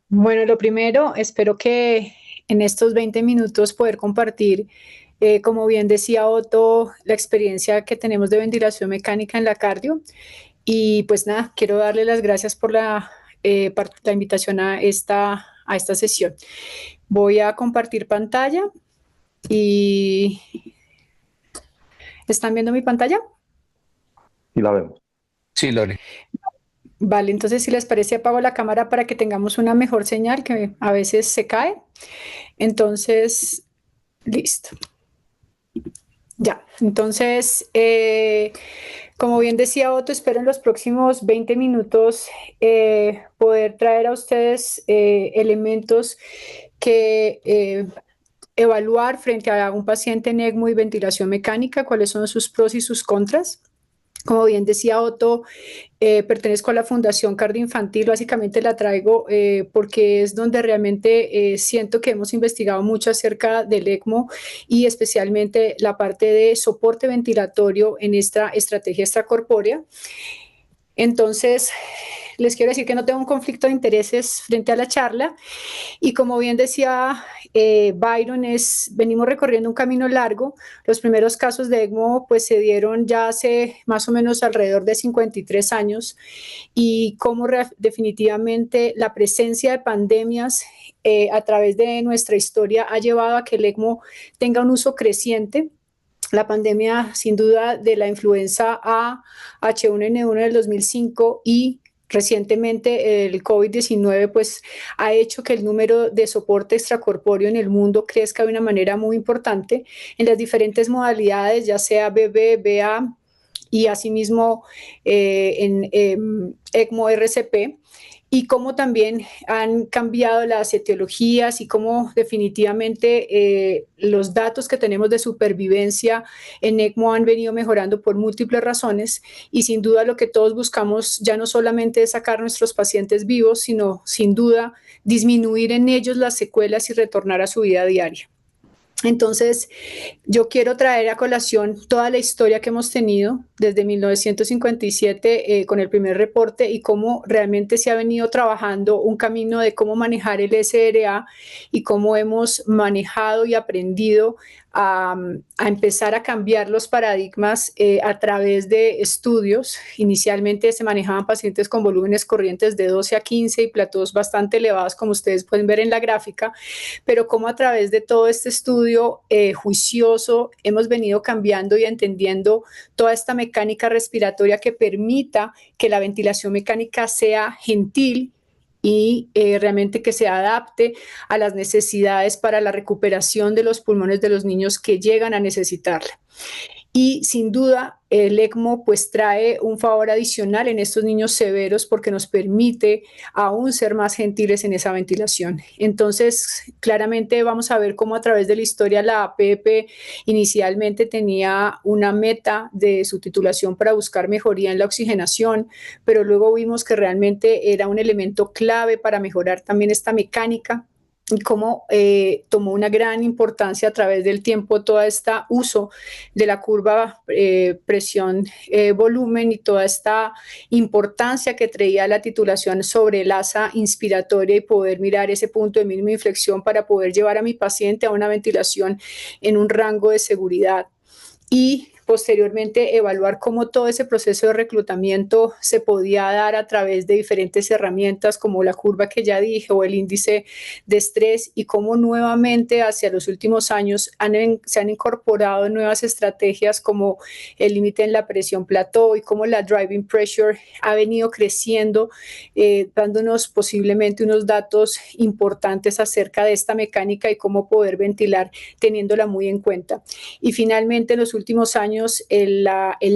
Bueno, lo primero, espero que en estos 20 minutos poder compartir, como bien decía Otto, la experiencia que tenemos de ventilación mecánica en la cardio. Y pues nada, quiero darle las gracias por la invitación a esta sesión. Voy a compartir pantalla y ¿están viendo mi pantalla? Y la vemos. Sí, Lore. Vale, entonces si les parece apago la cámara para que tengamos una mejor señal que a veces se cae. Entonces, listo. Ya, entonces, como bien decía Otto, espero en los próximos 20 minutos poder traer a ustedes elementos que evaluar frente a un paciente en ECMO y ventilación mecánica, cuáles son sus pros y sus contras. Como bien decía Otto, pertenezco a la Fundación Cardio Infantil, básicamente la traigo porque es donde realmente siento que hemos investigado mucho acerca del ECMO y especialmente la parte de soporte ventilatorio en esta estrategia extracorpórea. Entonces, les quiero decir que no tengo un conflicto de intereses frente a la charla y como bien decía Byron, venimos recorriendo un camino largo. Los primeros casos de ECMO pues, se dieron ya hace más o menos alrededor de 53 años y cómo definitivamente la presencia de pandemias a través de nuestra historia ha llevado a que el ECMO tenga un uso creciente. La pandemia, sin duda, de la influenza A H1N1 del 2005 y recientemente el COVID-19 pues ha hecho que el número de soporte extracorpóreo en el mundo crezca de una manera muy importante en las diferentes modalidades, ya sea BB, BA y asimismo en ECMO RCP y cómo también han cambiado las etiologías y cómo definitivamente los datos que tenemos de supervivencia en ECMO han venido mejorando por múltiples razones y sin duda lo que todos buscamos ya no solamente es sacar a nuestros pacientes vivos, sino sin duda disminuir en ellos las secuelas y retornar a su vida diaria. Entonces, yo quiero traer a colación toda la historia que hemos tenido desde 1957 con el primer reporte y cómo realmente se ha venido trabajando un camino de cómo manejar el SRA y cómo hemos manejado y aprendido a empezar a cambiar los paradigmas a través de estudios. Inicialmente se manejaban pacientes con volúmenes corrientes de 12 a 15 y platós bastante elevados, como ustedes pueden ver en la gráfica, pero cómo a través de todo este estudio juicioso hemos venido cambiando y entendiendo toda esta mecánica respiratoria que permita que la ventilación mecánica sea gentil y realmente que se adapte a las necesidades para la recuperación de los pulmones de los niños que llegan a necesitarla. Y sin duda el ECMO pues trae un favor adicional en estos niños severos porque nos permite aún ser más gentiles en esa ventilación. Entonces, claramente vamos a ver cómo a través de la historia la APP inicialmente tenía una meta de su titulación para buscar mejoría en la oxigenación, pero luego vimos que realmente era un elemento clave para mejorar también esta mecánica y cómo tomó una gran importancia a través del tiempo todo este uso de la curva presión-volumen y toda esta importancia que traía la titulación sobre el asa inspiratoria y poder mirar ese punto de mínima inflexión para poder llevar a mi paciente a una ventilación en un rango de seguridad. Y posteriormente evaluar cómo todo ese proceso de reclutamiento se podía dar a través de diferentes herramientas como la curva que ya dije o el índice de estrés, y cómo nuevamente hacia los últimos años se han incorporado nuevas estrategias como el límite en la presión plató y cómo la driving pressure ha venido creciendo, dándonos posiblemente unos datos importantes acerca de esta mecánica y cómo poder ventilar teniéndola muy en cuenta. Y finalmente, en los últimos años, el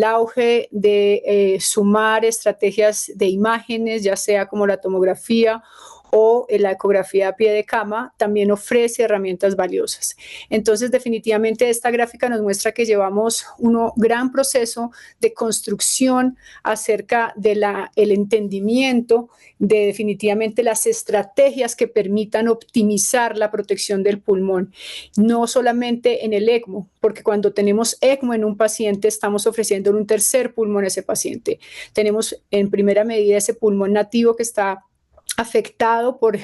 auge de sumar estrategias de imágenes, ya sea como la tomografía o la ecografía a pie de cama, también ofrece herramientas valiosas. Entonces, definitivamente esta gráfica nos muestra que llevamos un gran proceso de construcción acerca del entendimiento de definitivamente las estrategias que permitan optimizar la protección del pulmón, no solamente en el ECMO, porque cuando tenemos ECMO en un paciente estamos ofreciendo un tercer pulmón a ese paciente. Tenemos en primera medida ese pulmón nativo que está afectado por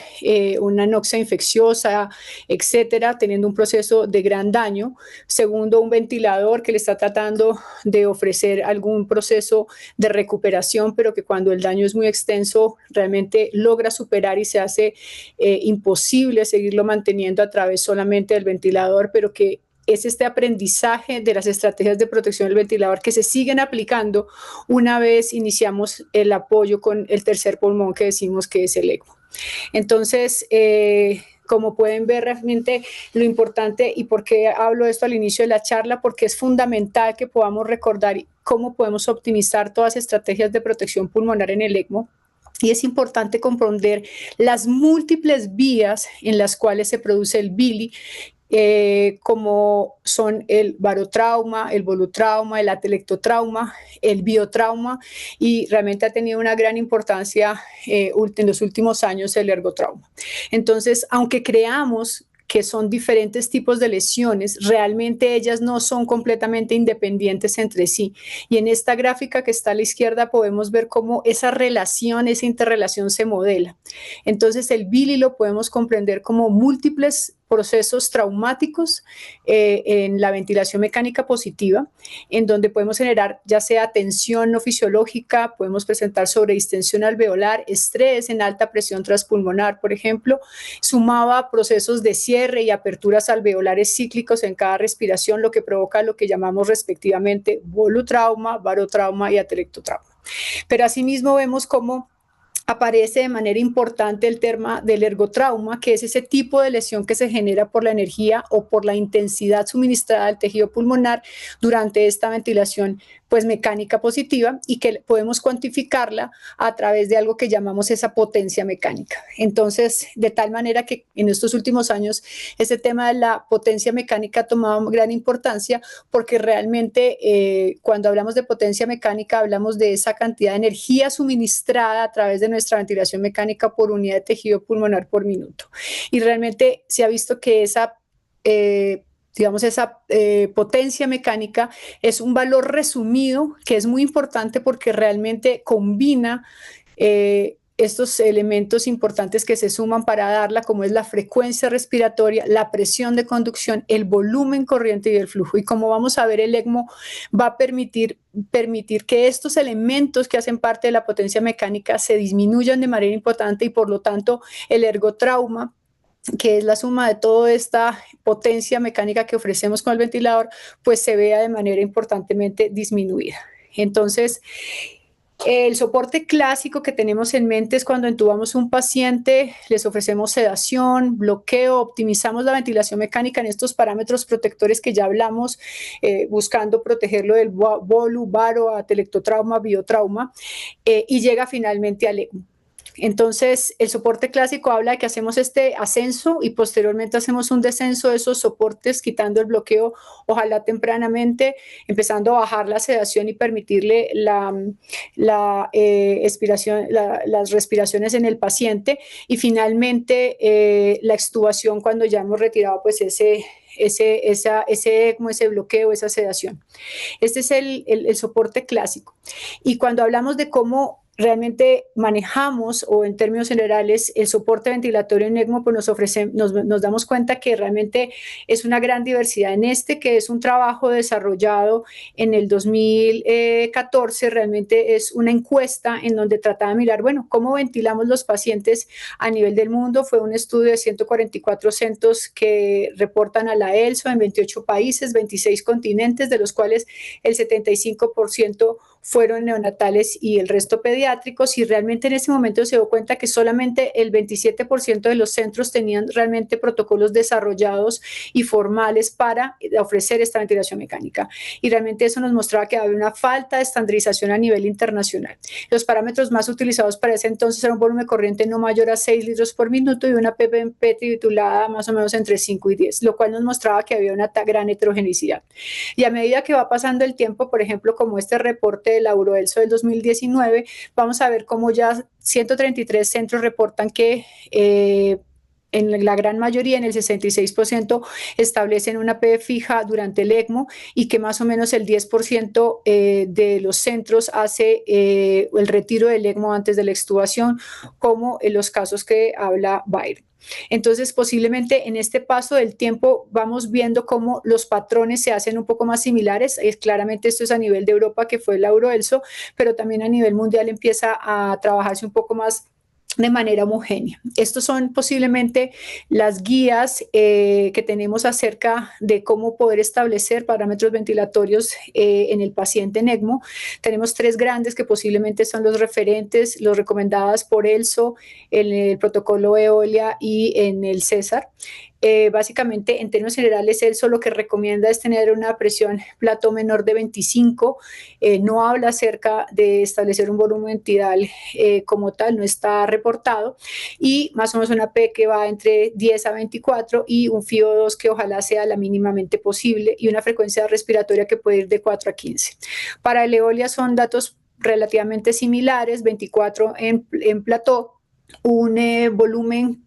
una anoxia infecciosa, etcétera, teniendo un proceso de gran daño. Segundo, un ventilador que le está tratando de ofrecer algún proceso de recuperación, pero que cuando el daño es muy extenso, realmente logra superar y se hace imposible seguirlo manteniendo a través solamente del ventilador, pero que es este aprendizaje de las estrategias de protección del ventilador que se siguen aplicando una vez iniciamos el apoyo con el tercer pulmón que decimos que es el ECMO. Entonces, como pueden ver realmente lo importante y por qué hablo de esto al inicio de la charla, porque es fundamental que podamos recordar cómo podemos optimizar todas las estrategias de protección pulmonar en el ECMO. Y es importante comprender las múltiples vías en las cuales se produce el BILI, como son el barotrauma, el volutrauma, el atelectotrauma, el biotrauma, y realmente ha tenido una gran importancia en los últimos años el ergotrauma. Entonces, aunque creamos que son diferentes tipos de lesiones, realmente ellas no son completamente independientes entre sí. Y en esta gráfica que está a la izquierda podemos ver cómo esa relación, esa interrelación se modela. Entonces el BILI lo podemos comprender como múltiples procesos traumáticos en la ventilación mecánica positiva, en donde podemos generar ya sea tensión no fisiológica, podemos presentar sobredistensión alveolar, estrés en alta presión transpulmonar, por ejemplo, sumado a procesos de cierre y aperturas alveolares cíclicos en cada respiración, lo que provoca lo que llamamos respectivamente volutrauma, barotrauma y atelectotrauma. Pero asimismo vemos cómo aparece de manera importante el tema del ergotrauma, que es ese tipo de lesión que se genera por la energía o por la intensidad suministrada al tejido pulmonar durante esta ventilación pues mecánica positiva, y que podemos cuantificarla a través de algo que llamamos esa potencia mecánica. Entonces, de tal manera que en estos últimos años ese tema de la potencia mecánica ha tomado gran importancia, porque realmente cuando hablamos de potencia mecánica hablamos de esa cantidad de energía suministrada a través de nuestra ventilación mecánica por unidad de tejido pulmonar por minuto. Y realmente se ha visto que esa potencia mecánica es un valor resumido que es muy importante porque realmente combina estos elementos importantes que se suman para darla, como es la frecuencia respiratoria, la presión de conducción, el volumen corriente y el flujo. Y como vamos a ver, el ECMO va a permitir que estos elementos que hacen parte de la potencia mecánica se disminuyan de manera importante, y por lo tanto el ergotrauma, que es la suma de toda esta potencia mecánica que ofrecemos con el ventilador, pues se vea de manera importantemente disminuida. Entonces, el soporte clásico que tenemos en mente es cuando entubamos un paciente, les ofrecemos sedación, bloqueo, optimizamos la ventilación mecánica en estos parámetros protectores que ya hablamos, buscando protegerlo del volu, baro, atelectotrauma, biotrauma, y llega finalmente al ECMO. Entonces, el soporte clásico habla de que hacemos este ascenso y posteriormente hacemos un descenso de esos soportes, quitando el bloqueo, ojalá tempranamente, empezando a bajar la sedación y permitirle las respiraciones en el paciente, y finalmente la extubación cuando ya hemos retirado pues ese ECMO, ese bloqueo, esa sedación. Este es el soporte clásico. Y cuando hablamos de cómo realmente manejamos, o en términos generales, el soporte ventilatorio en ECMO, pues nos damos cuenta que realmente es una gran diversidad en que es un trabajo desarrollado en el 2014, realmente es una encuesta en donde trataba de mirar, bueno, cómo ventilamos los pacientes a nivel del mundo. Fue un estudio de 144 centros que reportan a la ELSO en 28 países, 26 continentes, de los cuales el 75% fueron neonatales y el resto pediátricos, y realmente en ese momento se dio cuenta que solamente el 27% de los centros tenían realmente protocolos desarrollados y formales para ofrecer esta ventilación mecánica, y realmente eso nos mostraba que había una falta de estandarización a nivel internacional. Los parámetros más utilizados para ese entonces eran un volumen corriente no mayor a 6 litros por minuto y una ppm titulada más o menos entre 5 y 10, lo cual nos mostraba que había una gran heterogeneidad. Y a medida que va pasando el tiempo, por ejemplo, como este reporte de la Euroelso del 2019, vamos a ver cómo ya 133 centros reportan que en la gran mayoría, en el 66%, establecen una P fija durante el ECMO, y que más o menos el 10% de los centros hace el retiro del ECMO antes de la extubación, como en los casos que habla Byron. Entonces, posiblemente en este paso del tiempo vamos viendo cómo los patrones se hacen un poco más similares. Claramente esto es a nivel de Europa, que fue el Euroelso, pero también a nivel mundial empieza a trabajarse un poco más de manera homogénea. Estos son posiblemente las guías que tenemos acerca de cómo poder establecer parámetros ventilatorios en el paciente en ECMO. Tenemos 3 grandes que posiblemente son los referentes, los recomendadas por ELSO, en el protocolo EOLIA y en el CESAR. Básicamente, en términos generales, ELSO lo que recomienda es tener una presión plató menor de 25. No habla acerca de establecer un volumen tidal como tal, no está reportado, y más o menos una P que va entre 10 a 24 y un FiO2 que ojalá sea la mínimamente posible, y una frecuencia respiratoria que puede ir de 4 a 15. Para el EOLIA son datos relativamente similares, 24 en plató, un volumen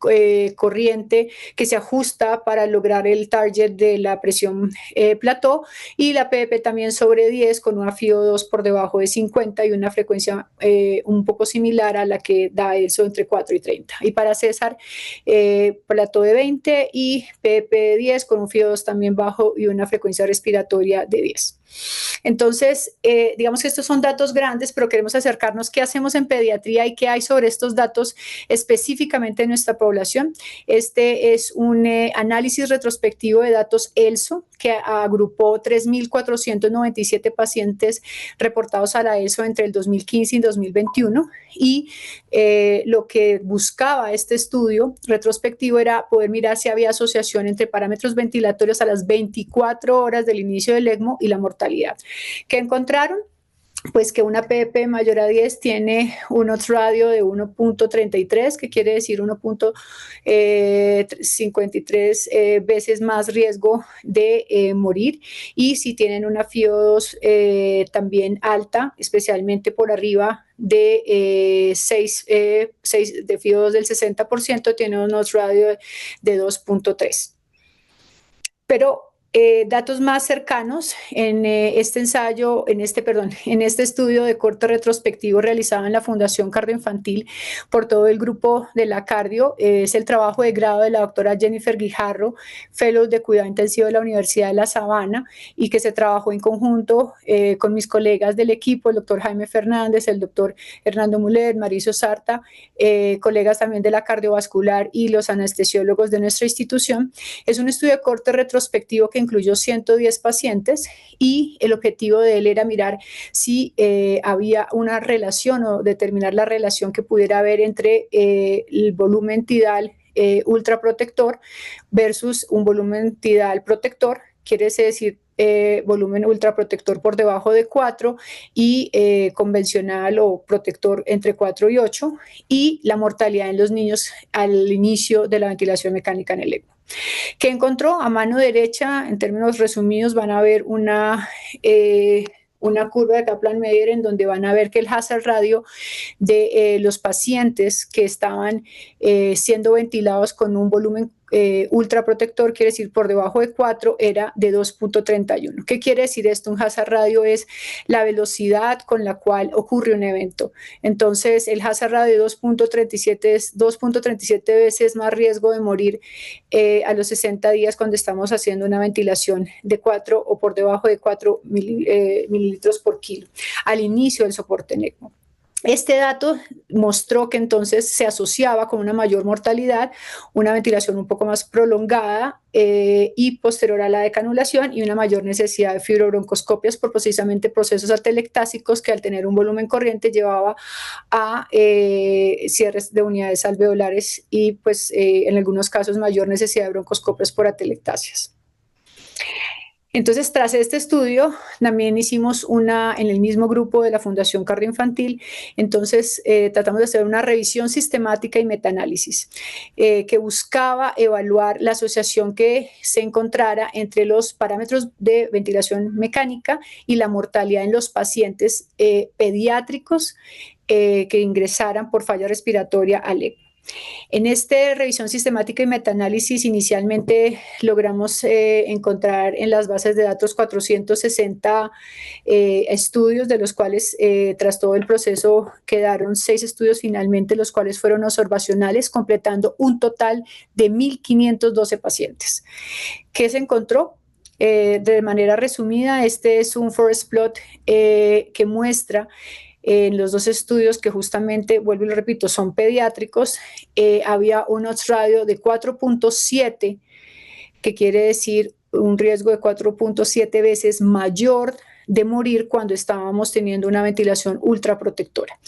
corriente que se ajusta para lograr el target de la presión plató, y la PP también sobre 10 con una FiO2 por debajo de 50 y una frecuencia un poco similar a la que da eso entre 4 y 30. Y para César, plató de 20 y PP de 10 con un FiO2 también bajo y una frecuencia respiratoria de 10. Entonces, digamos que estos son datos grandes, pero queremos acercarnos qué hacemos en pediatría y qué hay sobre estos datos específicamente en nuestra población. Este es un análisis retrospectivo de datos ELSO que agrupó 3.497 pacientes reportados a la ELSO entre el 2015 y 2021, y lo que buscaba este estudio retrospectivo era poder mirar si había asociación entre parámetros ventilatorios a las 24 horas del inicio del ECMO y la mortalidad. ¿Qué encontraron? Pues que una PP mayor a 10 tiene un odds radio de 1.33, que quiere decir 1.53 veces más riesgo de morir, y si tienen una FiO2 también alta, especialmente por arriba de 6 de FiO2 del 60%, tiene un odds radio de 2.3. Pero datos más cercanos en este ensayo, en este estudio de corte retrospectivo realizado en la Fundación Cardioinfantil por todo el grupo de la cardio, es el trabajo de grado de la doctora Jennifer Guijarro, fellow de cuidado intensivo de la Universidad de La Sabana, y que se trabajó en conjunto con mis colegas del equipo, el doctor Jaime Fernández, el doctor Hernando Mulet, Mauricio Sarta, colegas también de la cardiovascular y los anestesiólogos de nuestra institución. Es un estudio de corte retrospectivo que incluyó 110 pacientes, y el objetivo de él era mirar si había una relación o determinar la relación que pudiera haber entre el volumen tidal ultraprotector versus un volumen tidal protector, quiere decir volumen ultraprotector por debajo de 4 y convencional o protector entre 4 y 8, y la mortalidad en los niños al inicio de la ventilación mecánica en el ECMO. ¿Qué encontró? A mano derecha, en términos resumidos, van a ver una curva de Kaplan-Meier en donde van a ver que el hazard radio de los pacientes que estaban siendo ventilados con un volumen ultraprotector, quiere decir por debajo de 4, era de 2.31. ¿Qué quiere decir esto? Un hazard radio es la velocidad con la cual ocurre un evento. Entonces, el hazard radio de 2.37 es 2.37 veces más riesgo de morir a los 60 días cuando estamos haciendo una ventilación de 4 o por debajo de 4 mililitros por kilo al inicio del soporte en ECMO. Este dato mostró que entonces se asociaba con una mayor mortalidad, una ventilación un poco más prolongada y posterior a la decanulación y una mayor necesidad de fibrobroncoscopias por precisamente procesos atelectásicos que al tener un volumen corriente llevaba a cierres de unidades alveolares y pues en algunos casos mayor necesidad de broncoscopias por atelectasias. Entonces, tras este estudio, también hicimos en el mismo grupo de la Fundación Cardioinfantil, entonces tratamos de hacer una revisión sistemática y metaanálisis que buscaba evaluar la asociación que se encontrara entre los parámetros de ventilación mecánica y la mortalidad en los pacientes pediátricos que ingresaran por falla respiratoria al ECMO. En esta revisión sistemática y metaanálisis inicialmente logramos encontrar en las bases de datos 460 estudios, de los cuales tras todo el proceso quedaron 6 estudios finalmente, los cuales fueron observacionales, completando un total de 1.512 pacientes. ¿Qué se encontró? De manera resumida, este es un forest plot que muestra en los 2 estudios que justamente, vuelvo y lo repito, son pediátricos, había un odds radio de 4.7, que quiere decir un riesgo de 4.7 veces mayor de morir cuando estábamos teniendo una ventilación ultraprotectora.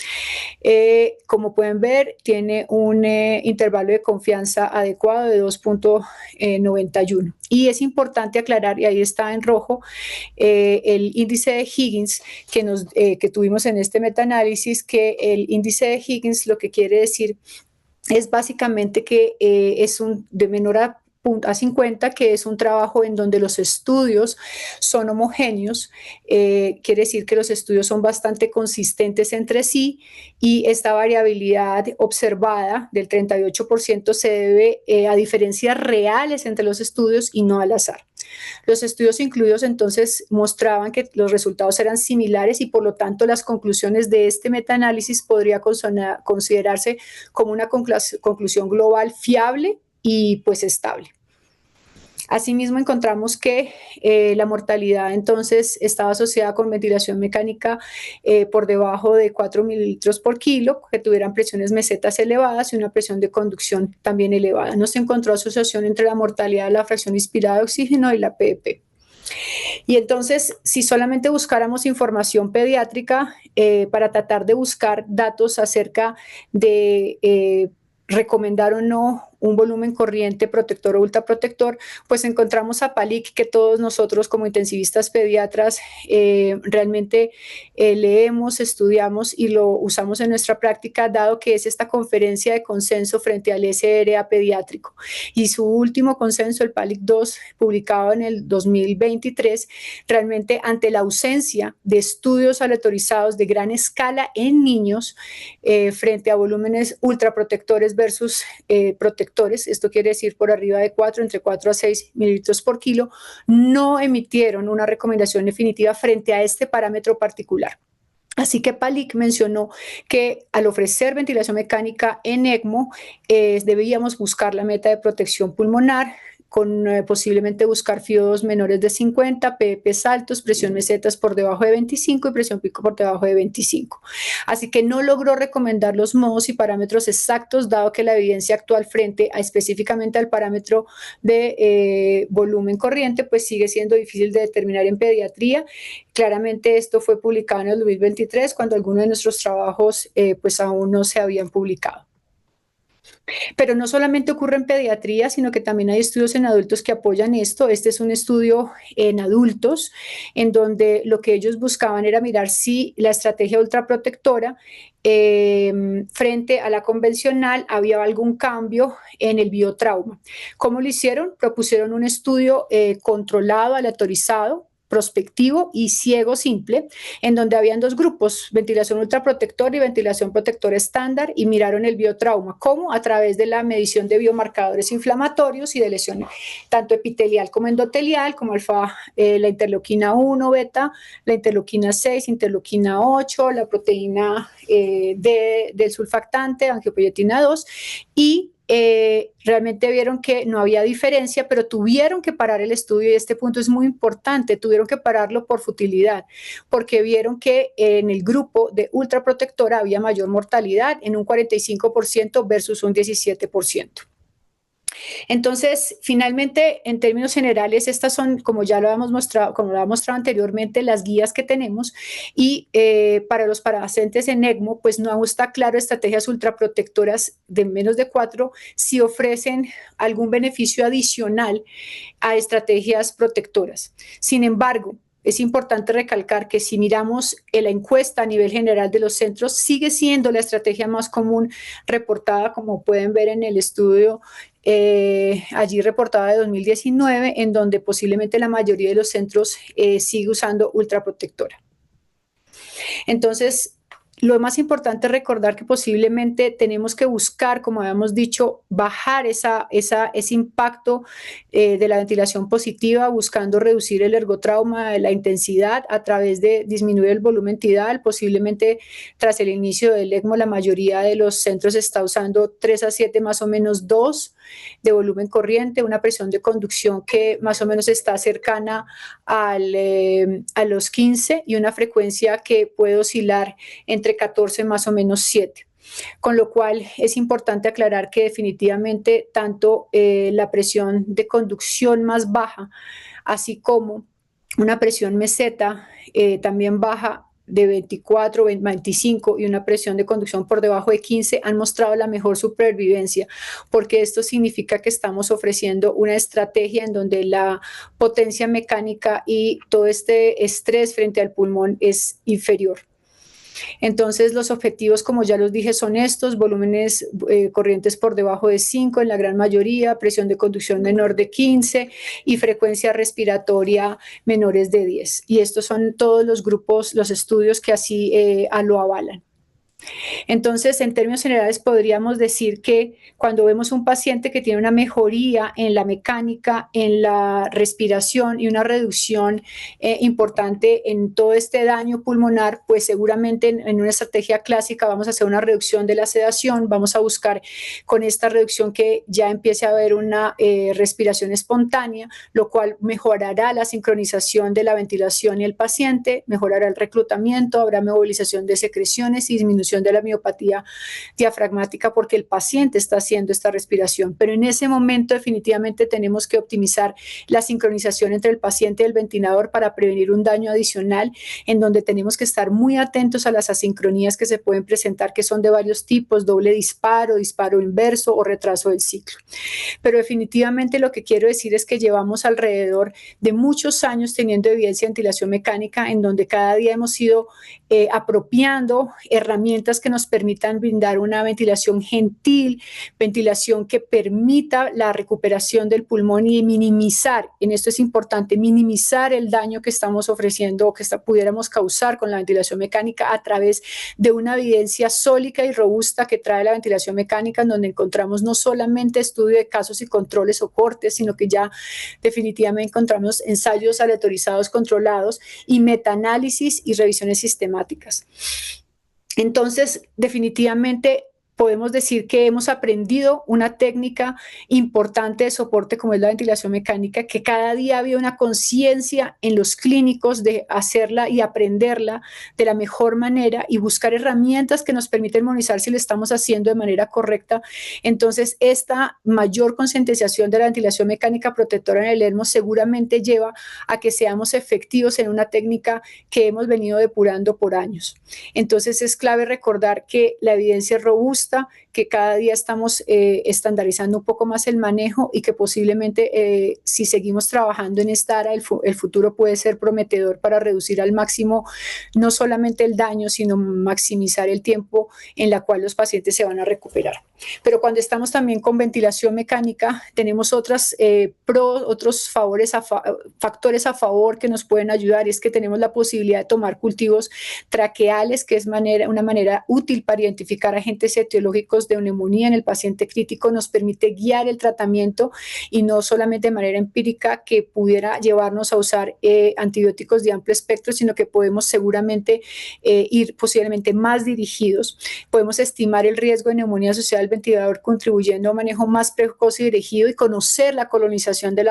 Como pueden ver, tiene un intervalo de confianza adecuado de 2.91. Y es importante aclarar, y ahí está en rojo, el índice de Higgins que tuvimos en este metaanálisis, que el índice de Higgins lo que quiere decir es básicamente que es de menor a 50, que es un trabajo en donde los estudios son homogéneos, quiere decir que los estudios son bastante consistentes entre sí y esta variabilidad observada del 38% se debe a diferencias reales entre los estudios y no al azar. Los estudios incluidos entonces mostraban que los resultados eran similares y por lo tanto las conclusiones de este metaanálisis podría considerarse como una conclusión global fiable y pues estable. Asimismo, encontramos que la mortalidad entonces estaba asociada con ventilación mecánica por debajo de 4 mililitros por kilo, que tuvieran presiones mesetas elevadas y una presión de conducción también elevada. No se encontró asociación entre la mortalidad, la fracción inspirada de oxígeno y la PEP. Y entonces, si solamente buscáramos información pediátrica para tratar de buscar datos acerca de recomendar o no un volumen corriente protector o ultraprotector, pues encontramos a PALIC, que todos nosotros como intensivistas pediatras realmente leemos, estudiamos y lo usamos en nuestra práctica, dado que es esta conferencia de consenso frente al SRA pediátrico. Y su último consenso, el PALIC 2, publicado en el 2023, realmente ante la ausencia de estudios aleatorizados de gran escala en niños frente a volúmenes ultraprotectores versus protectores, esto quiere decir por arriba de 4, entre 4 a 6 mililitros por kilo, no emitieron una recomendación definitiva frente a este parámetro particular. Así que PALIC mencionó que al ofrecer ventilación mecánica en ECMO, debíamos buscar la meta de protección pulmonar, con posiblemente buscar FIO2 menores de 50, PEPs altos, presión mesetas por debajo de 25 y presión pico por debajo de 25. Así que no logró recomendar los modos y parámetros exactos, dado que la evidencia actual frente a específicamente al parámetro de volumen corriente, pues sigue siendo difícil de determinar en pediatría. Claramente esto fue publicado en el 2023, cuando algunos de nuestros trabajos pues aún no se habían publicado. Pero no solamente ocurre en pediatría, sino que también hay estudios en adultos que apoyan esto. Este es un estudio en adultos, en donde lo que ellos buscaban era mirar si la estrategia ultraprotectora frente a la convencional había algún cambio en el biotrauma. ¿Cómo lo hicieron? Propusieron un estudio controlado, aleatorizado, prospectivo y ciego simple, en donde habían dos grupos, ventilación ultraprotectora y ventilación protectora estándar, y miraron el biotrauma, como a través de la medición de biomarcadores inflamatorios y de lesión tanto epitelial como endotelial, como la interleuquina 1 beta, la interleuquina 6, interleuquina 8, la proteína del sulfactante, angiopoietina 2, y realmente vieron que no había diferencia, pero tuvieron que parar el estudio, y este punto es muy importante, tuvieron que pararlo por futilidad, porque vieron que en el grupo de ultraprotectora había mayor mortalidad en un 45% versus un 17%. Entonces, finalmente, en términos generales, estas son, como ya lo habíamos mostrado, como lo había mostrado anteriormente, las guías que tenemos, y para los pacientes en ECMO, pues no está claro estrategias ultraprotectoras de menos de 4 si ofrecen algún beneficio adicional a estrategias protectoras. Sin embargo, es importante recalcar que si miramos la encuesta a nivel general de los centros, sigue siendo la estrategia más común reportada, como pueden ver en el estudio allí reportada de 2019, en donde posiblemente la mayoría de los centros sigue usando ultraprotectora. Entonces, lo más importante es recordar que posiblemente tenemos que buscar, como habíamos dicho, bajar ese impacto de la ventilación positiva, buscando reducir el ergotrauma, la intensidad, a través de disminuir el volumen tidal. Posiblemente tras el inicio del ECMO, la mayoría de los centros está usando 3 a 7, más o menos 2 de volumen corriente, una presión de conducción que más o menos está cercana a los 15, y una frecuencia que puede oscilar entre 14 más o menos 7. Con lo cual es importante aclarar que definitivamente tanto la presión de conducción más baja, así como una presión meseta también baja de 24, 25, y una presión de conducción por debajo de 15 han mostrado la mejor supervivencia, porque esto significa que estamos ofreciendo una estrategia en donde la potencia mecánica y todo este estrés frente al pulmón es inferior. Entonces, los objetivos, como ya los dije, son estos: volúmenes corrientes por debajo de 5 en la gran mayoría, presión de conducción menor de 15 y frecuencia respiratoria menores de 10. Y estos son todos los grupos, los estudios que así lo avalan. Entonces, en términos generales, podríamos decir que cuando vemos un paciente que tiene una mejoría en la mecánica, en la respiración y una reducción importante en todo este daño pulmonar, pues seguramente en una estrategia clásica vamos a hacer una reducción de la sedación, vamos a buscar con esta reducción que ya empiece a haber una respiración espontánea, lo cual mejorará la sincronización de la ventilación y el paciente, mejorará el reclutamiento, habrá movilización de secreciones y disminución de la miopatía diafragmática, porque el paciente está haciendo esta respiración. Pero en ese momento definitivamente tenemos que optimizar la sincronización entre el paciente y el ventilador para prevenir un daño adicional, en donde tenemos que estar muy atentos a las asincronías que se pueden presentar, que son de varios tipos: doble disparo, disparo inverso o retraso del ciclo. Pero definitivamente lo que quiero decir es que llevamos alrededor de muchos años teniendo evidencia de ventilación mecánica, en donde cada día hemos ido apropiando herramientas que nos permitan brindar una ventilación gentil, ventilación que permita la recuperación del pulmón y minimizar, en esto es importante, minimizar el daño que estamos ofreciendo o que pudiéramos causar con la ventilación mecánica, a través de una evidencia sólida y robusta que trae la ventilación mecánica, en donde encontramos no solamente estudio de casos y controles o cortes, sino que ya definitivamente encontramos ensayos aleatorizados controlados y metaanálisis y revisiones sistemáticas. Entonces, definitivamente podemos decir que hemos aprendido una técnica importante de soporte como es la ventilación mecánica, que cada día había una conciencia en los clínicos de hacerla y aprenderla de la mejor manera y buscar herramientas que nos permiten monitorizar si lo estamos haciendo de manera correcta. Entonces, esta mayor concientización de la ventilación mecánica protectora en el ECMO seguramente lleva a que seamos efectivos en una técnica que hemos venido depurando por años. Entonces, es clave recordar que la evidencia es robusta, gusta que cada día estamos estandarizando un poco más el manejo y que posiblemente si seguimos trabajando en esta área, el futuro puede ser prometedor para reducir al máximo no solamente el daño, sino maximizar el tiempo en la cual los pacientes se van a recuperar. Pero cuando estamos también con ventilación mecánica, tenemos otros factores a favor que nos pueden ayudar, y es que tenemos la posibilidad de tomar cultivos traqueales, que es una manera útil para identificar agentes etiológicos de neumonía en el paciente crítico, nos permite guiar el tratamiento y no solamente de manera empírica que pudiera llevarnos a usar antibióticos de amplio espectro, sino que podemos seguramente ir posiblemente más dirigidos. Podemos estimar el riesgo de neumonía asociada al ventilador contribuyendo a un manejo más precoz y dirigido y conocer la colonización de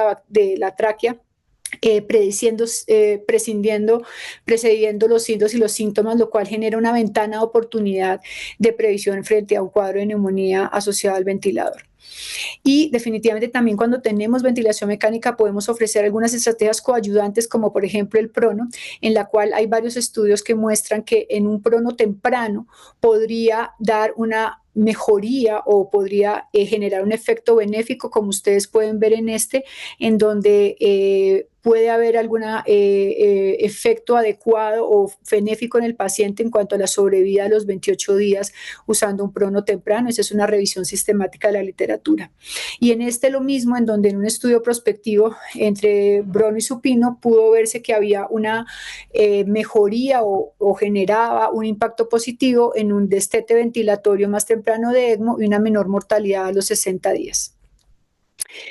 la tráquea, precediendo los signos y los síntomas, lo cual genera una ventana de oportunidad de previsión frente a un cuadro de neumonía asociado al ventilador. Y definitivamente también cuando tenemos ventilación mecánica podemos ofrecer algunas estrategias coayudantes, como por ejemplo el prono, en la cual hay varios estudios que muestran que en un prono temprano podría dar una mejoría o podría generar un efecto benéfico, como ustedes pueden ver en donde puede haber algún efecto adecuado o benéfico en el paciente en cuanto a la sobrevida a los 28 días usando un prono temprano. Esa es una revisión sistemática de la literatura. Y en lo mismo, en donde en un estudio prospectivo entre brono y supino pudo verse que había una mejoría o generaba un impacto positivo en un destete ventilatorio más temprano de ECMO y una menor mortalidad a los 60 días.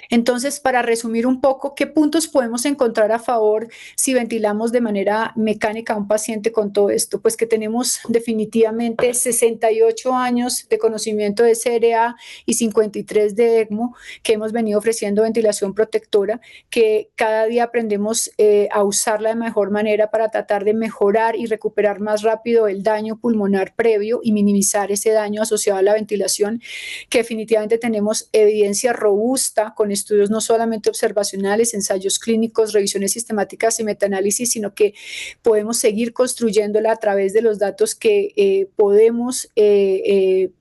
Entonces, para resumir un poco, ¿qué puntos podemos encontrar a favor si ventilamos de manera mecánica a un paciente con todo esto? Pues que tenemos definitivamente 68 años de conocimiento de CRA y 53 de ECMO, que hemos venido ofreciendo ventilación protectora, que cada día aprendemos a usarla de mejor manera para tratar de mejorar y recuperar más rápido el daño pulmonar previo y minimizar ese daño asociado a la ventilación, que definitivamente tenemos evidencia robusta con estudios no solamente observacionales, ensayos clínicos, revisiones sistemáticas y metaanálisis, sino que podemos seguir construyéndola a través de los datos que podemos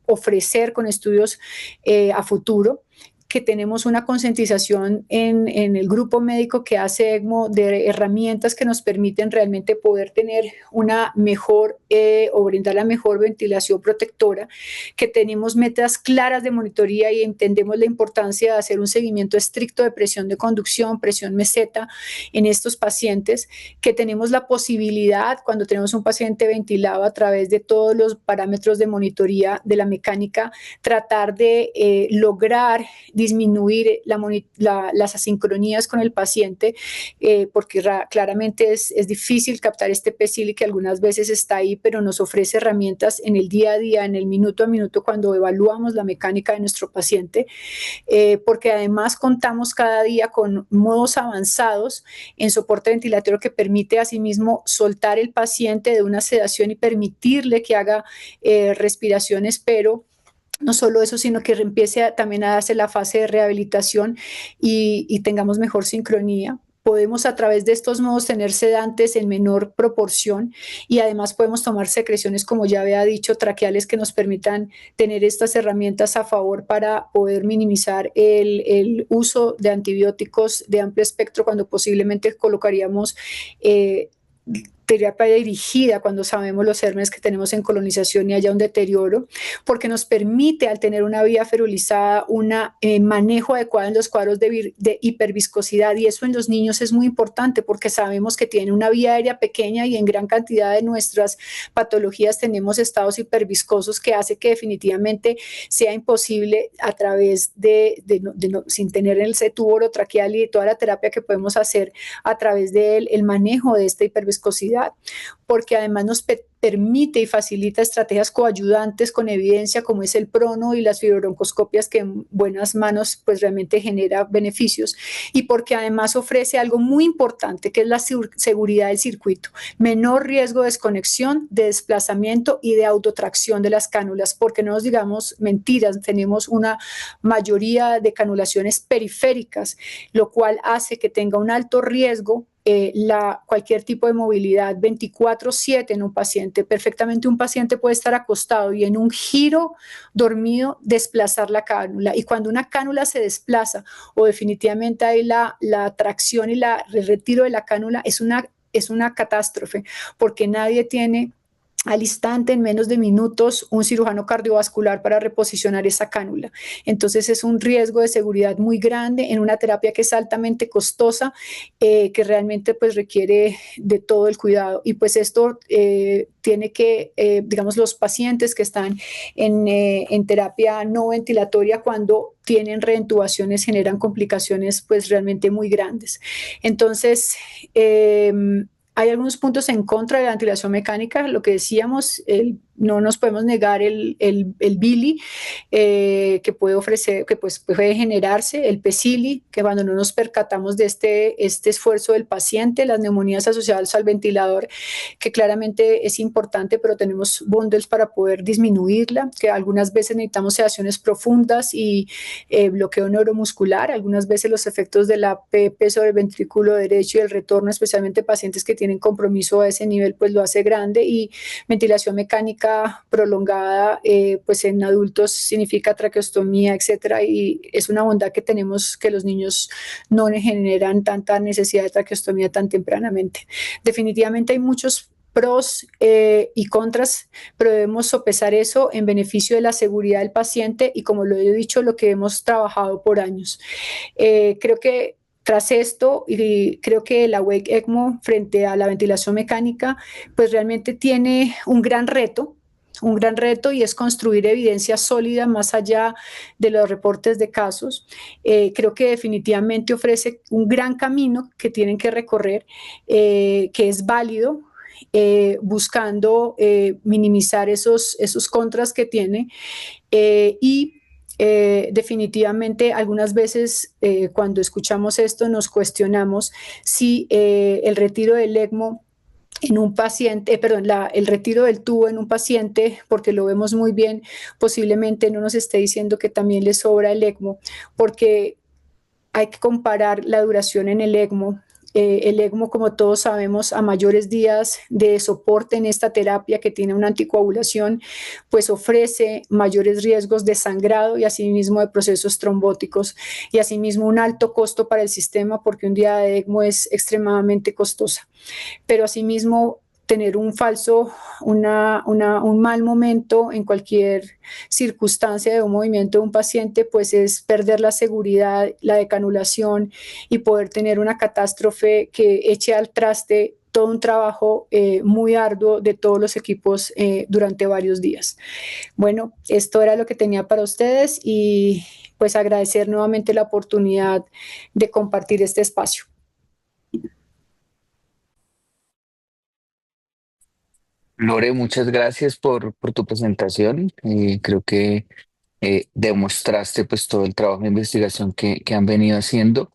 ofrecer con estudios a futuro, que tenemos una concientización en el grupo médico que hace ECMO de herramientas que nos permiten realmente poder tener una mejor o brindar la mejor ventilación protectora, que tenemos metas claras de monitoría y entendemos la importancia de hacer un seguimiento estricto de presión de conducción, presión meseta en estos pacientes, que tenemos la posibilidad, cuando tenemos un paciente ventilado a través de todos los parámetros de monitoría de la mecánica, tratar de lograr disminuir las asincronías con el paciente, porque claramente es difícil captar este PSIL que algunas veces está ahí, pero nos ofrece herramientas en el día a día, en el minuto a minuto, cuando evaluamos la mecánica de nuestro paciente, porque además contamos cada día con modos avanzados en soporte ventilatorio que permite asimismo soltar el paciente de una sedación y permitirle que haga respiraciones, pero no solo eso, sino que empiece también a darse la fase de rehabilitación y tengamos mejor sincronía. Podemos a través de estos modos tener sedantes en menor proporción y además podemos tomar secreciones, como ya había dicho, traqueales, que nos permitan tener estas herramientas a favor para poder minimizar el uso de antibióticos de amplio espectro cuando posiblemente colocaríamos terapia dirigida cuando sabemos los gérmenes que tenemos en colonización y haya un deterioro, porque nos permite, al tener una vía ferulizada, un manejo adecuado en los cuadros de hiperviscosidad, y eso en los niños es muy importante porque sabemos que tienen una vía aérea pequeña y en gran cantidad de nuestras patologías tenemos estados hiperviscosos que hace que definitivamente sea imposible a través sin tener ese tubo orotraqueal y toda la terapia que podemos hacer a través del manejo de esta hiperviscosidad, porque además nos permite y facilita estrategias coayudantes con evidencia, como es el prono y las fibrobroncoscopias, que en buenas manos pues realmente genera beneficios, y porque además ofrece algo muy importante, que es la seguridad del circuito, menor riesgo de desconexión, de desplazamiento y de autotracción de las cánulas, porque no nos digamos mentiras, tenemos una mayoría de canulaciones periféricas, lo cual hace que tenga un alto riesgo cualquier tipo de movilidad 24/7 en un paciente. Perfectamente un paciente puede estar acostado y en un giro dormido desplazar la cánula. Y cuando una cánula se desplaza o definitivamente hay la tracción y el retiro de la cánula, es una catástrofe, porque nadie tiene al instante, en menos de minutos, un cirujano cardiovascular para reposicionar esa cánula. Entonces es un riesgo de seguridad muy grande en una terapia que es altamente costosa, que realmente pues requiere de todo el cuidado. Y pues esto tiene que, digamos, los pacientes que están en terapia no ventilatoria, cuando tienen reintubaciones, generan complicaciones pues realmente muy grandes. Entonces, hay algunos puntos en contra de la ventilación mecánica, lo que decíamos, no nos podemos negar el BILI que puede ofrecer, que pues puede generarse, el PECILI, que cuando no nos percatamos de este esfuerzo del paciente, las neumonías asociadas al ventilador, que claramente es importante, pero tenemos bundles para poder disminuirla, que algunas veces necesitamos sedaciones profundas y bloqueo neuromuscular, algunas veces los efectos de la PP sobre el ventrículo derecho y el retorno, especialmente pacientes que tienen compromiso a ese nivel, pues lo hace grande. Y ventilación mecánica prolongada, pues en adultos significa traqueostomía, etcétera, y es una bondad que tenemos, que los niños no generan tanta necesidad de traqueostomía tan tempranamente. Definitivamente hay muchos pros y contras, pero debemos sopesar eso en beneficio de la seguridad del paciente y, como lo he dicho, lo que hemos trabajado por años. Creo que tras esto, y creo que la Awake ECMO frente a la ventilación mecánica, pues realmente tiene un gran reto, y es construir evidencia sólida más allá de los reportes de casos. Creo que definitivamente ofrece un gran camino que tienen que recorrer, que es válido, buscando minimizar esos contras que tiene, y definitivamente algunas veces cuando escuchamos esto nos cuestionamos si el retiro del ECMO en un paciente, el retiro del tubo en un paciente, porque lo vemos muy bien, posiblemente no nos esté diciendo que también le sobra el ECMO, porque hay que comparar la duración en el ECMO. El ECMO, como todos sabemos, a mayores días de soporte en esta terapia, que tiene una anticoagulación, pues ofrece mayores riesgos de sangrado y asimismo de procesos trombóticos, y asimismo un alto costo para el sistema, porque un día de ECMO es extremadamente costosa. Pero asimismo, tener un mal momento en cualquier circunstancia de un movimiento de un paciente, pues es perder la seguridad, la decanulación, y poder tener una catástrofe que eche al traste todo un trabajo muy arduo de todos los equipos durante varios días. Bueno, esto era lo que tenía para ustedes, y pues agradecer nuevamente la oportunidad de compartir este espacio. Lore, muchas gracias por tu presentación. Creo que demostraste pues todo el trabajo de investigación que han venido haciendo.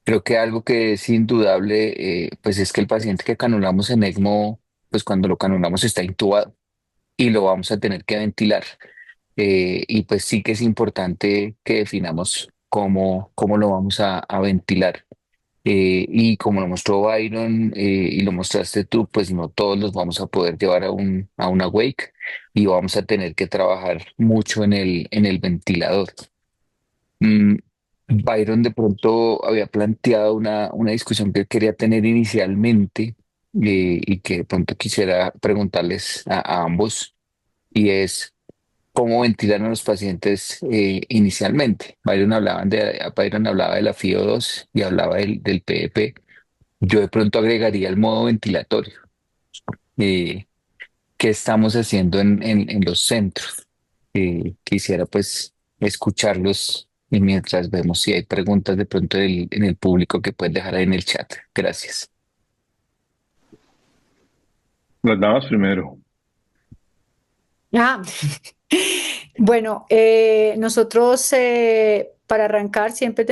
Creo que algo que es indudable, pues es que el paciente que canulamos en ECMO, pues cuando lo canulamos está intubado y lo vamos a tener que ventilar. Y pues sí que es importante que definamos cómo lo vamos a ventilar. Y como lo mostró Byron, y lo mostraste tú, pues no todos los vamos a poder llevar a una wake, y vamos a tener que trabajar mucho en el ventilador. Mm, Byron de pronto había planteado una discusión que quería tener inicialmente, y que de pronto quisiera preguntarles a ambos, y es cómo ventilan a los pacientes inicialmente. Byron hablaba de la FiO2 y hablaba del PEP. Yo de pronto agregaría el modo ventilatorio. Eh, ¿Qué estamos haciendo en los centros? Quisiera pues escucharlos, y mientras vemos si hay preguntas de pronto en el público que pueden dejar ahí en el chat. Gracias. Las damas primero. Ah, bueno, nosotros para arrancar siempre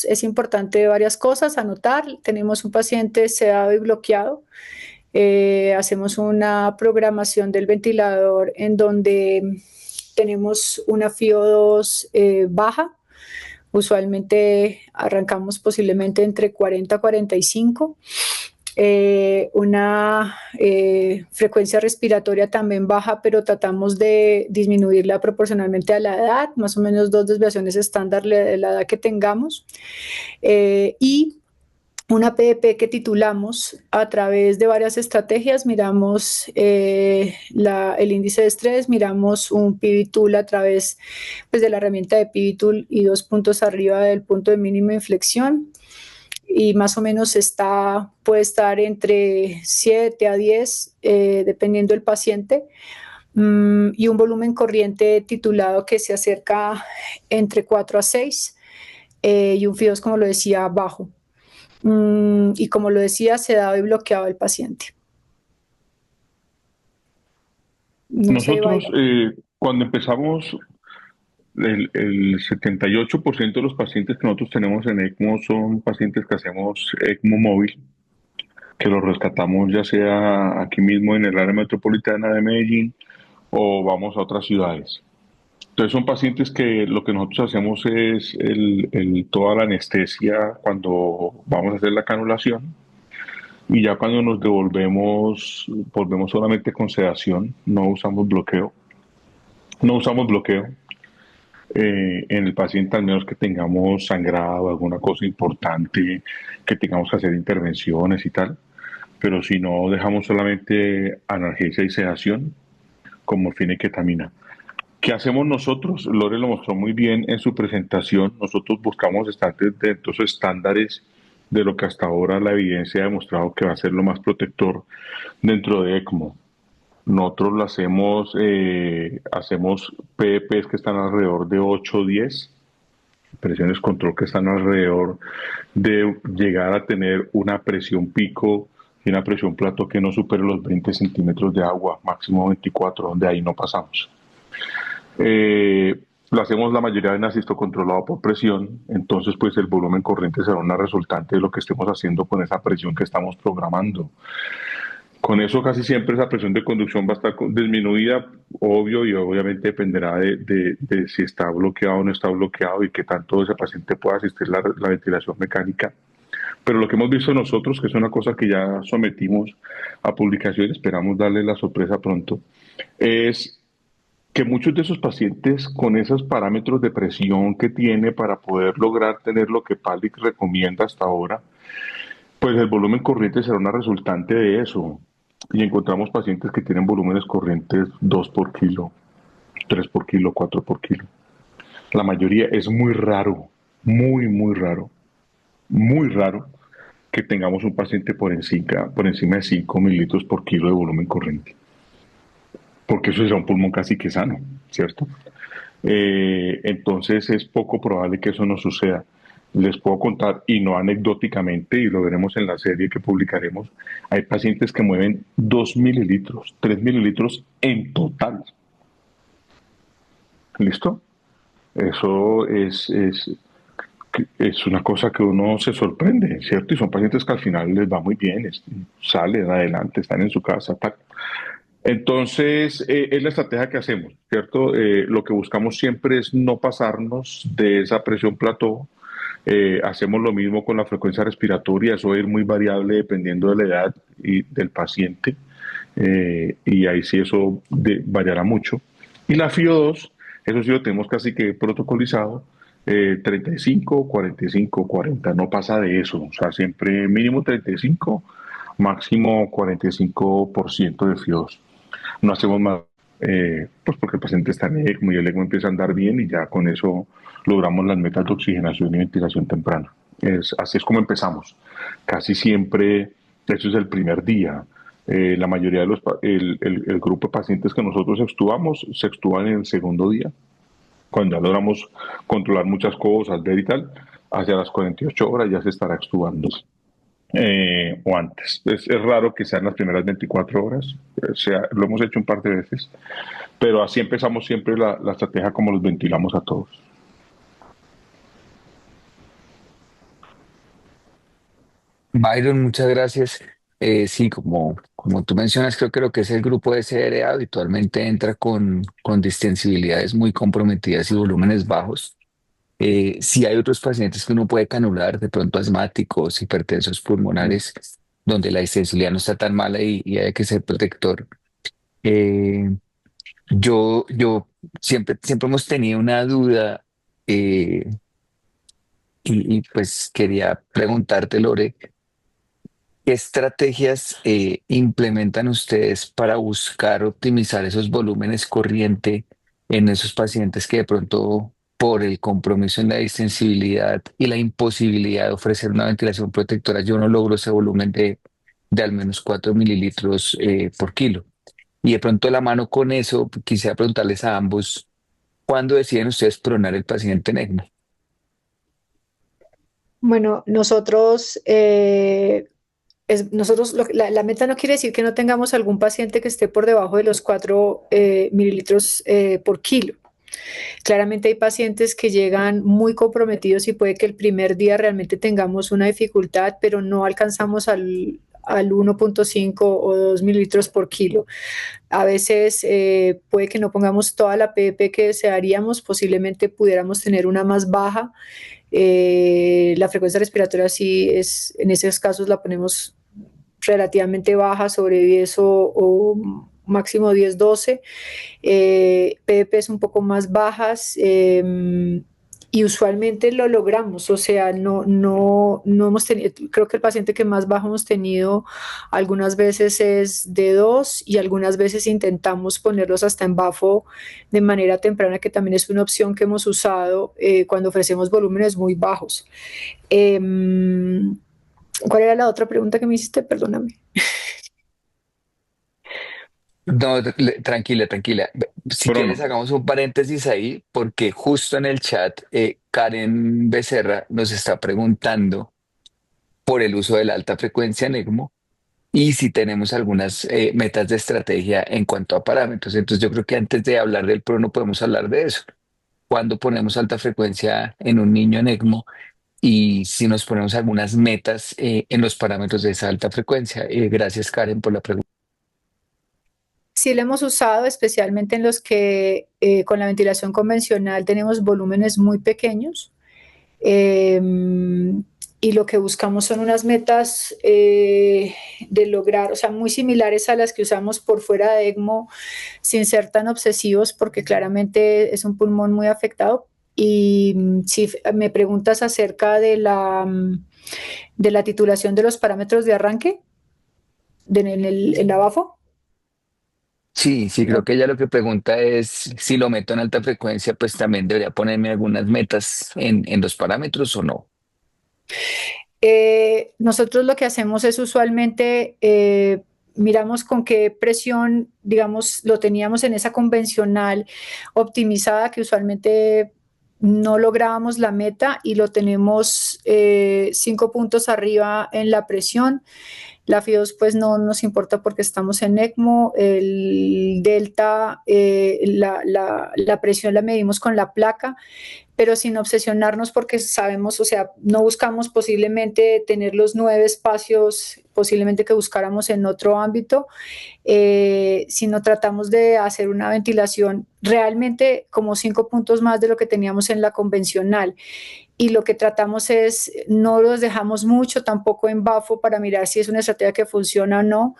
es importante varias cosas, anotar. Tenemos un paciente sedado y bloqueado. Hacemos una programación del ventilador en donde tenemos una FiO2 baja, Usualmente arrancamos posiblemente entre 40 a 45. Una frecuencia respiratoria también baja, pero tratamos de disminuirla proporcionalmente a la edad, más o menos 2 desviaciones estándar de la edad que tengamos. Y una PDP que titulamos a través de varias estrategias, miramos el índice de estrés, miramos un Pivotool a través pues, de la herramienta de Pivotool y 2 puntos arriba del punto de mínima inflexión, y más o menos puede estar entre 7 a 10, dependiendo del paciente, y un volumen corriente titulado que se acerca entre 4 a 6, y un FIOS, como lo decía, bajo. Y como lo decía, sedado y bloqueado el paciente. No sé, Nosotros, Byron. cuando empezamos, el 78% de los pacientes que nosotros tenemos en ECMO son pacientes que hacemos ECMO móvil, que los rescatamos ya sea aquí mismo en el área metropolitana de Medellín o vamos a otras ciudades. Entonces son pacientes que lo que nosotros hacemos es toda la anestesia cuando vamos a hacer la canulación, y ya cuando nos devolvemos, volvemos solamente con sedación, no usamos bloqueo. No usamos bloqueo en el paciente, al menos que tengamos sangrado, alguna cosa importante, que tengamos que hacer intervenciones y tal. Pero si no, dejamos solamente analgesia y sedación con morfina y ketamina. ¿Qué hacemos nosotros? Lore lo mostró muy bien en su presentación. Nosotros buscamos estar dentro de esos estándares de lo que hasta ahora la evidencia ha demostrado que va a ser lo más protector dentro de ECMO. Nosotros lo hacemos PEPs que están alrededor de 8 o 10, presiones control que están alrededor de llegar a tener una presión pico y una presión plato que no supere los 20 centímetros de agua, máximo 24, donde ahí no pasamos. Lo hacemos la mayoría en asisto controlado por presión, entonces pues el volumen corriente será una resultante de lo que estemos haciendo con esa presión que estamos programando. Con eso casi siempre esa presión de conducción va a estar disminuida, obvio, y obviamente dependerá de si está bloqueado o no está bloqueado y qué tanto ese paciente pueda asistir la ventilación mecánica. Pero lo que hemos visto nosotros, que es una cosa que ya sometimos a publicación y esperamos darle la sorpresa pronto, es que muchos de esos pacientes con esos parámetros de presión que tiene para poder lograr tener lo que PALIC recomienda hasta ahora, pues el volumen corriente será una resultante de eso. Y encontramos pacientes que tienen volúmenes corrientes 2 por kilo, 3 por kilo, 4 por kilo. La mayoría es muy raro, muy raro que tengamos un paciente por encima de 5 mililitros por kilo de volumen corriente. Porque eso será un pulmón casi que sano, ¿cierto? Entonces es poco probable que eso no suceda. Les puedo contar, y no anecdóticamente, y lo veremos en la serie que publicaremos, hay pacientes que mueven 2 mililitros, 3 mililitros en total. ¿Listo? Eso es una cosa que uno se sorprende, ¿cierto? Y son pacientes que al final les va muy bien, salen adelante, están en su casa, tal. Entonces, es la estrategia que hacemos, ¿cierto? Lo que buscamos siempre es no pasarnos de esa presión plató. Hacemos lo mismo con la frecuencia respiratoria, eso va a ir muy variable dependiendo de la edad y del paciente, y ahí sí eso variará mucho. Y la FIO2, eso sí lo tenemos casi que protocolizado, 35, 45, 40, no pasa de eso, o sea, siempre mínimo 35, máximo 45% de FIO2. No hacemos más, pues porque el paciente está en ECMO y el ECMO empieza a andar bien y ya con eso logramos las metas de oxigenación y ventilación temprana. Así es como empezamos. Casi siempre, eso es el primer día. La mayoría de el grupo de pacientes que nosotros extubamos se extuban en el segundo día, cuando ya logramos controlar muchas cosas, ver y tal. Hacia las 48 horas ya se estará extubando. O antes. Es raro que sean las primeras 24 horas, lo hemos hecho un par de veces, pero así empezamos siempre la estrategia como los ventilamos a todos. Byron, muchas gracias. Sí, como tú mencionas, creo que lo que es el grupo de SRA habitualmente entra con distensibilidades muy comprometidas y volúmenes bajos. Si hay otros pacientes que uno puede canular, de pronto asmáticos, hipertensos pulmonares, donde la distensibilidad no está tan mala y hay que ser protector. Eh, yo siempre hemos tenido una duda, eh, y pues quería preguntarte, Lore, ¿qué estrategias implementan ustedes para buscar optimizar esos volúmenes corriente en esos pacientes que de pronto por el compromiso en la distensibilidad y la imposibilidad de ofrecer una ventilación protectora, yo no logro ese volumen de al menos 4 mililitros por kilo? Y de pronto de la mano con eso, quisiera preguntarles a ambos, ¿cuándo deciden ustedes pronar el paciente en ECMO? Bueno, nosotros la meta no quiere decir que no tengamos algún paciente que esté por debajo de los 4 mililitros por kilo. Claramente hay pacientes que llegan muy comprometidos y puede que el primer día realmente tengamos una dificultad, pero no alcanzamos al 1.5 o 2 mililitros por kilo. A veces puede que no pongamos toda la PP que desearíamos, posiblemente pudiéramos tener una más baja. La frecuencia respiratoria sí es, en esos casos la ponemos relativamente baja, sobre 10 o máximo 10, 12. PPs un poco más bajas, y usualmente lo logramos, o sea, no hemos tenido, creo que el paciente que más bajo hemos tenido algunas veces es de 2 y algunas veces intentamos ponerlos hasta en bafo de manera temprana, que también es una opción que hemos usado cuando ofrecemos volúmenes muy bajos. ¿Cuál era la otra pregunta que me hiciste? Perdóname. No, tranquila, tranquila. Si Crono. quieres, hagamos un paréntesis ahí, porque justo en el chat, Karen Becerra nos está preguntando por el uso de la alta frecuencia en ECMO y si tenemos algunas metas de estrategia en cuanto a parámetros. Entonces, yo creo que antes de hablar del prono, podemos hablar de eso. ¿Cuándo ponemos alta frecuencia en un niño en ECMO? Y si nos ponemos algunas metas en los parámetros de esa alta frecuencia. Gracias, Karen, por la pregunta. Sí, lo hemos usado especialmente en los que con la ventilación convencional tenemos volúmenes muy pequeños, eh, y lo que buscamos son unas metas de lograr, o sea, muy similares a las que usamos por fuera de ECMO, sin ser tan obsesivos, porque claramente es un pulmón muy afectado. Y si me preguntas acerca de la titulación de los parámetros de arranque en la BAFO. Sí, sí, creo que ella lo que pregunta es si lo meto en alta frecuencia, pues también debería ponerme algunas metas en los parámetros o no. Nosotros lo que hacemos es usualmente miramos con qué presión, digamos, lo teníamos en esa convencional optimizada, que usualmente no lográbamos la meta y lo tenemos 5 puntos arriba en la presión. La FIOS pues no nos importa porque estamos en ECMO. El delta, la presión la medimos con la placa, pero sin obsesionarnos porque sabemos, o sea, no buscamos posiblemente tener los 9 espacios, posiblemente que buscáramos en otro ámbito, sino tratamos de hacer una ventilación realmente como 5 puntos más de lo que teníamos en la convencional. Y lo que tratamos es, no los dejamos mucho tampoco en bafo para mirar si es una estrategia que funciona o no,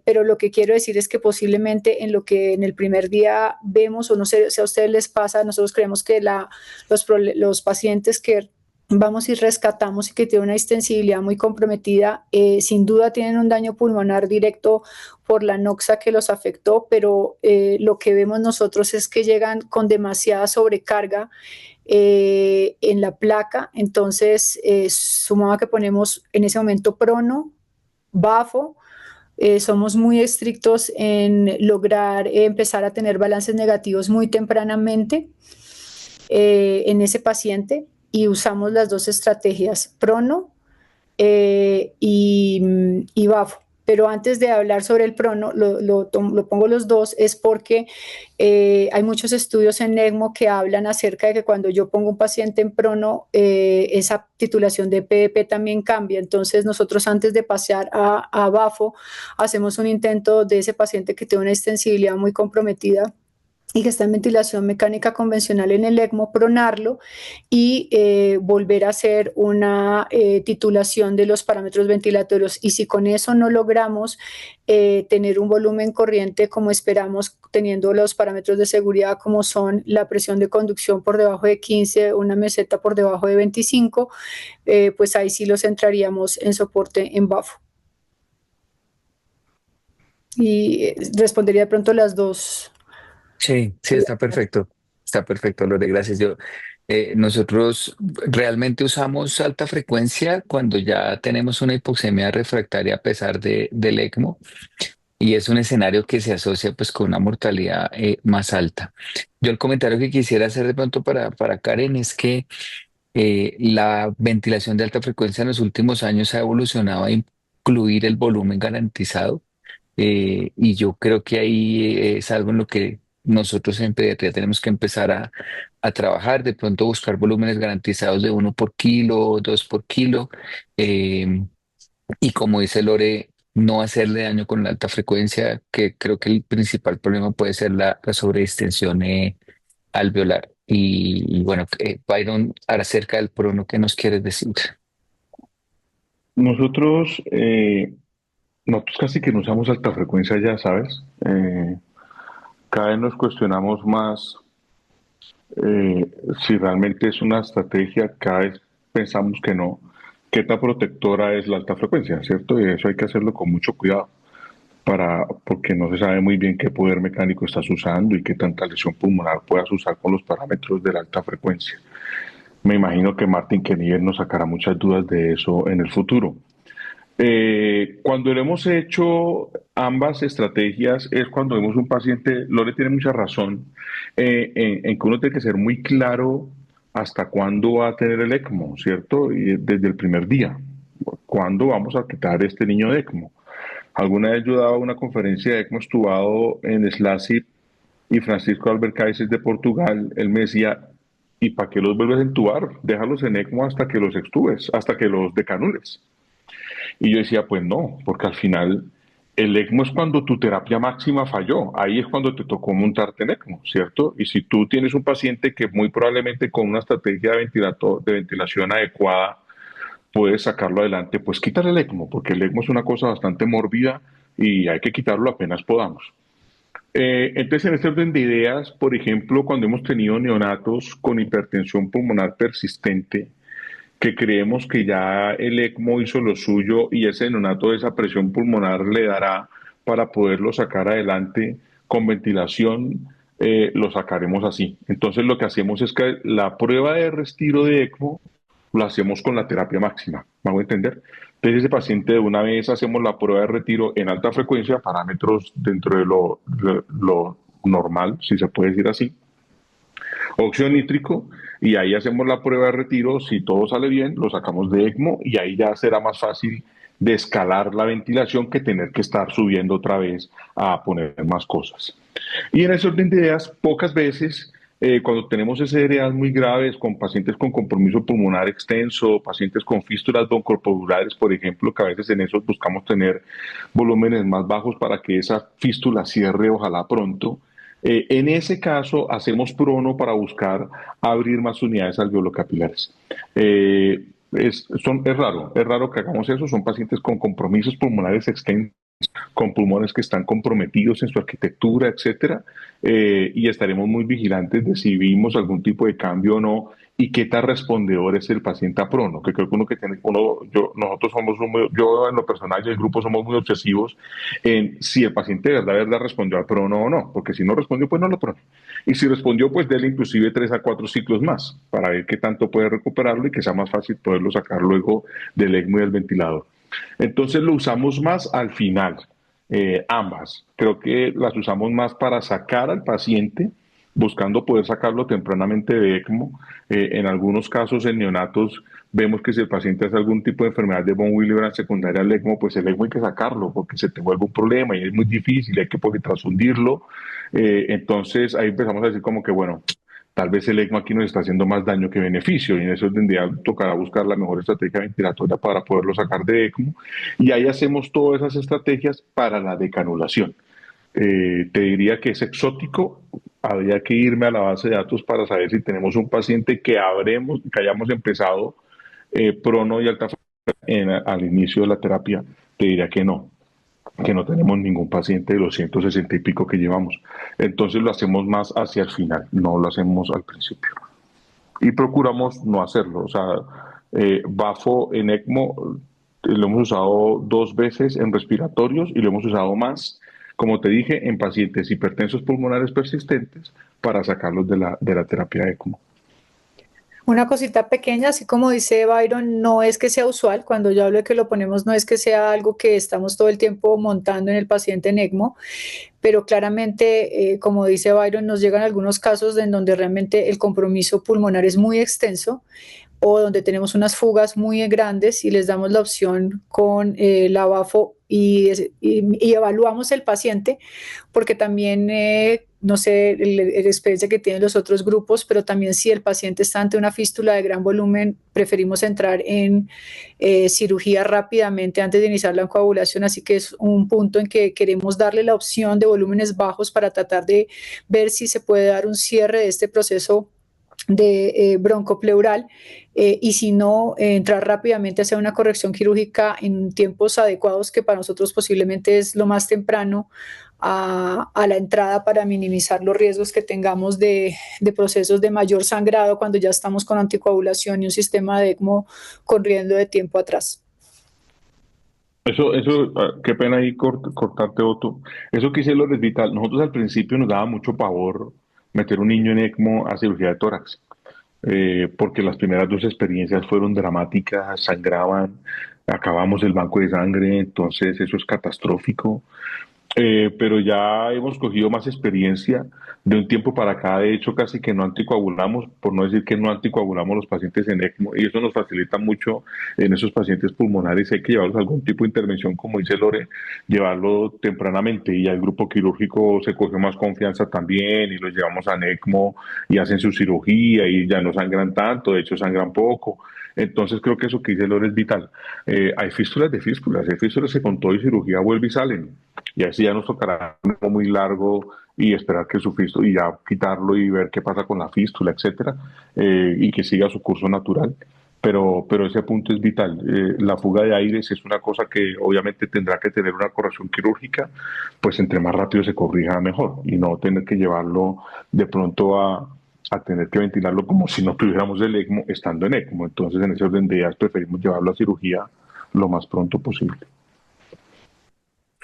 pero lo que quiero decir es que posiblemente en lo que en el primer día vemos, o no sé si a ustedes les pasa, nosotros creemos que los pacientes que vamos y rescatamos y que tienen una distensibilidad muy comprometida, sin duda tienen un daño pulmonar directo por la noxa que los afectó, pero lo que vemos nosotros es que llegan con demasiada sobrecarga en la placa. Entonces, sumado a que ponemos en ese momento prono, bafo, somos muy estrictos en lograr empezar a tener balances negativos muy tempranamente en ese paciente, y usamos las dos estrategias, prono y bafo. Pero antes de hablar sobre el prono, lo pongo los dos, es porque hay muchos estudios en ECMO que hablan acerca de que cuando yo pongo un paciente en prono, esa titulación de PEP también cambia. Entonces nosotros antes de pasar a bafo, hacemos un intento de ese paciente que tiene una extensibilidad muy comprometida y que está en ventilación mecánica convencional en el ECMO, pronarlo y volver a hacer una titulación de los parámetros ventilatorios. Y si con eso no logramos tener un volumen corriente como esperamos, teniendo los parámetros de seguridad como son la presión de conducción por debajo de 15, una meseta por debajo de 25, pues ahí sí los entraríamos en soporte en BAFO. Y respondería de pronto las dos. Sí, sí, está perfecto, Lore, gracias. Nosotros realmente usamos alta frecuencia cuando ya tenemos una hipoxemia refractaria a pesar del ECMO y es un escenario que se asocia pues con una mortalidad más alta. Yo el comentario que quisiera hacer de pronto para Karen es que la ventilación de alta frecuencia en los últimos años ha evolucionado a incluir el volumen garantizado y yo creo que ahí es algo en lo que nosotros en pediatría tenemos que empezar a trabajar, de pronto buscar volúmenes garantizados de 1 por kilo, 2 por kilo, eh, y como dice Lore, no hacerle daño con la alta frecuencia, que creo que el principal problema puede ser la sobredistensión alveolar. Y bueno, Byron, acerca del prono, ¿qué nos quieres decir? Nosotros, nosotros casi que no usamos alta frecuencia ya, ¿sabes? Cada vez nos cuestionamos más eh, si realmente es una estrategia, cada vez pensamos que no. ¿Qué tan protectora es la alta frecuencia, cierto? Y eso hay que hacerlo con mucho cuidado, porque no se sabe muy bien qué poder mecánico estás usando y qué tanta lesión pulmonar puedas usar con los parámetros de la alta frecuencia. Me imagino que Martin Kenier nos sacará muchas dudas de eso en el futuro. Cuando le hemos hecho ambas estrategias es cuando vemos un paciente, Lore tiene mucha razón, en que uno tiene que ser muy claro hasta cuándo va a tener el ECMO, ¿cierto? Y desde el primer día, ¿cuándo vamos a quitar este niño de ECMO? Alguna vez yo daba una conferencia de ECMO estubado en SLACIP y Francisco Albercaices de Portugal, él me decía, ¿y para qué los vuelves a entubar? Déjalos en ECMO hasta que los extubes, hasta que los decanules. Y yo decía, pues no, porque al final el ECMO es cuando tu terapia máxima falló, ahí es cuando te tocó montarte en ECMO, ¿cierto? Y si tú tienes un paciente que muy probablemente con una estrategia de ventilación adecuada puedes sacarlo adelante, pues quítale el ECMO, porque el ECMO es una cosa bastante mórbida y hay que quitarlo apenas podamos. Entonces, en este orden de ideas, por ejemplo, cuando hemos tenido neonatos con hipertensión pulmonar persistente, que creemos que ya el ECMO hizo lo suyo y ese neonato de esa presión pulmonar le dará para poderlo sacar adelante con ventilación, lo sacaremos así. Entonces lo que hacemos es que la prueba de respiro de ECMO lo hacemos con la terapia máxima, ¿me a entender? Entonces ese paciente de una vez hacemos la prueba de retiro en alta frecuencia, parámetros dentro de lo normal, si se puede decir así, óxido nítrico, y ahí hacemos la prueba de retiro. Si todo sale bien, lo sacamos de ECMO y ahí ya será más fácil de escalar la ventilación que tener que estar subiendo otra vez a poner más cosas. Y en ese orden de ideas, pocas veces, cuando tenemos SDRAs muy graves con pacientes con compromiso pulmonar extenso, pacientes con fístulas broncopoldulares, por ejemplo, que a veces en esos buscamos tener volúmenes más bajos para que esa fístula cierre, ojalá pronto. En ese caso, hacemos prono para buscar abrir más unidades alveolocapilares. Es raro que hagamos eso, son pacientes con compromisos pulmonares extensos, con pulmones que están comprometidos en su arquitectura, etcétera, y estaremos muy vigilantes de si vimos algún tipo de cambio o no y qué tan respondedor es el paciente a prono, que creo que uno que tiene, nosotros somos, yo en lo personal y el grupo somos muy obsesivos en si el paciente de verdad respondió al prono o no, porque si no respondió, pues no lo prono. Y si respondió, pues déle inclusive 3 a 4 ciclos más para ver qué tanto puede recuperarlo y que sea más fácil poderlo sacar luego del ECMO y del ventilador. Entonces lo usamos más al final, ambas. Creo que las usamos más para sacar al paciente, buscando poder sacarlo tempranamente de ECMO. En algunos casos, en neonatos, vemos que si el paciente hace algún tipo de enfermedad de von Willebrand secundaria al ECMO, pues el ECMO hay que sacarlo porque se te vuelve un problema y es muy difícil, hay que transfundirlo. Entonces ahí empezamos a decir como que, bueno, tal vez el ECMO aquí nos está haciendo más daño que beneficio y en eso tendría tocará buscar la mejor estrategia ventilatoria para poderlo sacar de ECMO y ahí hacemos todas esas estrategias para la decanulación. Te diría que es exótico, habría que irme a la base de datos para saber si tenemos un paciente que hayamos empezado prono y alta al inicio de la terapia. Te diría que no tenemos ningún paciente de los 160 y pico que llevamos. Entonces lo hacemos más hacia el final, no lo hacemos al principio. Y procuramos no hacerlo. O sea, Bafo en ECMO lo hemos usado 2 veces en respiratorios y lo hemos usado más, como te dije, en pacientes hipertensos pulmonares persistentes para sacarlos de la terapia ECMO. Una cosita pequeña, así como dice Byron, no es que sea usual. Cuando yo hablo de que lo ponemos, no es que sea algo que estamos todo el tiempo montando en el paciente en ECMO, pero claramente, como dice Byron, nos llegan algunos casos en donde realmente el compromiso pulmonar es muy extenso o donde tenemos unas fugas muy grandes y les damos la opción con la BAFO y evaluamos el paciente, porque también, no sé, la experiencia que tienen los otros grupos, pero también si el paciente está ante una fístula de gran volumen, preferimos entrar en cirugía rápidamente antes de iniciar la coagulación, así que es un punto en que queremos darle la opción de volúmenes bajos para tratar de ver si se puede dar un cierre de este proceso de broncopleural, y si no, entrar rápidamente a hacer una corrección quirúrgica en tiempos adecuados, que para nosotros posiblemente es lo más temprano a la entrada, para minimizar los riesgos que tengamos de procesos de mayor sangrado cuando ya estamos con anticoagulación y un sistema de ECMO corriendo de tiempo atrás. Qué pena ahí cortarte, Otto. Eso que dice Lores Vital, nosotros al principio nos daba mucho pavor meter un niño en ECMO a cirugía de tórax, porque las primeras 2 experiencias fueron dramáticas, sangraban, acabamos el banco de sangre, entonces eso es catastrófico. Pero ya hemos cogido más experiencia de un tiempo para acá. De hecho, casi que no anticoagulamos, por no decir que no anticoagulamos los pacientes en ECMO, y eso nos facilita mucho en esos pacientes pulmonares. Hay que llevarlos a algún tipo de intervención, como dice Lore, llevarlo tempranamente, y ya el grupo quirúrgico se coge más confianza también y los llevamos a ECMO y hacen su cirugía y ya no sangran tanto, de hecho sangran poco. Entonces creo que eso que dice Lore es vital. Hay fístulas de fístulas, hay fístulas que con todo y cirugía vuelven y salen. Y así ya nos tocará algo muy largo y esperar que su fístula, y ya quitarlo y ver qué pasa con la fístula, etcétera, y que siga su curso natural. Pero ese punto es vital. La fuga de aires es una cosa que obviamente tendrá que tener una corrección quirúrgica, pues entre más rápido se corrija mejor, y no tener que llevarlo de pronto a tener que ventilarlo como si no tuviéramos el ECMO estando en ECMO. Entonces, en ese orden de ideas, preferimos llevarlo a cirugía lo más pronto posible.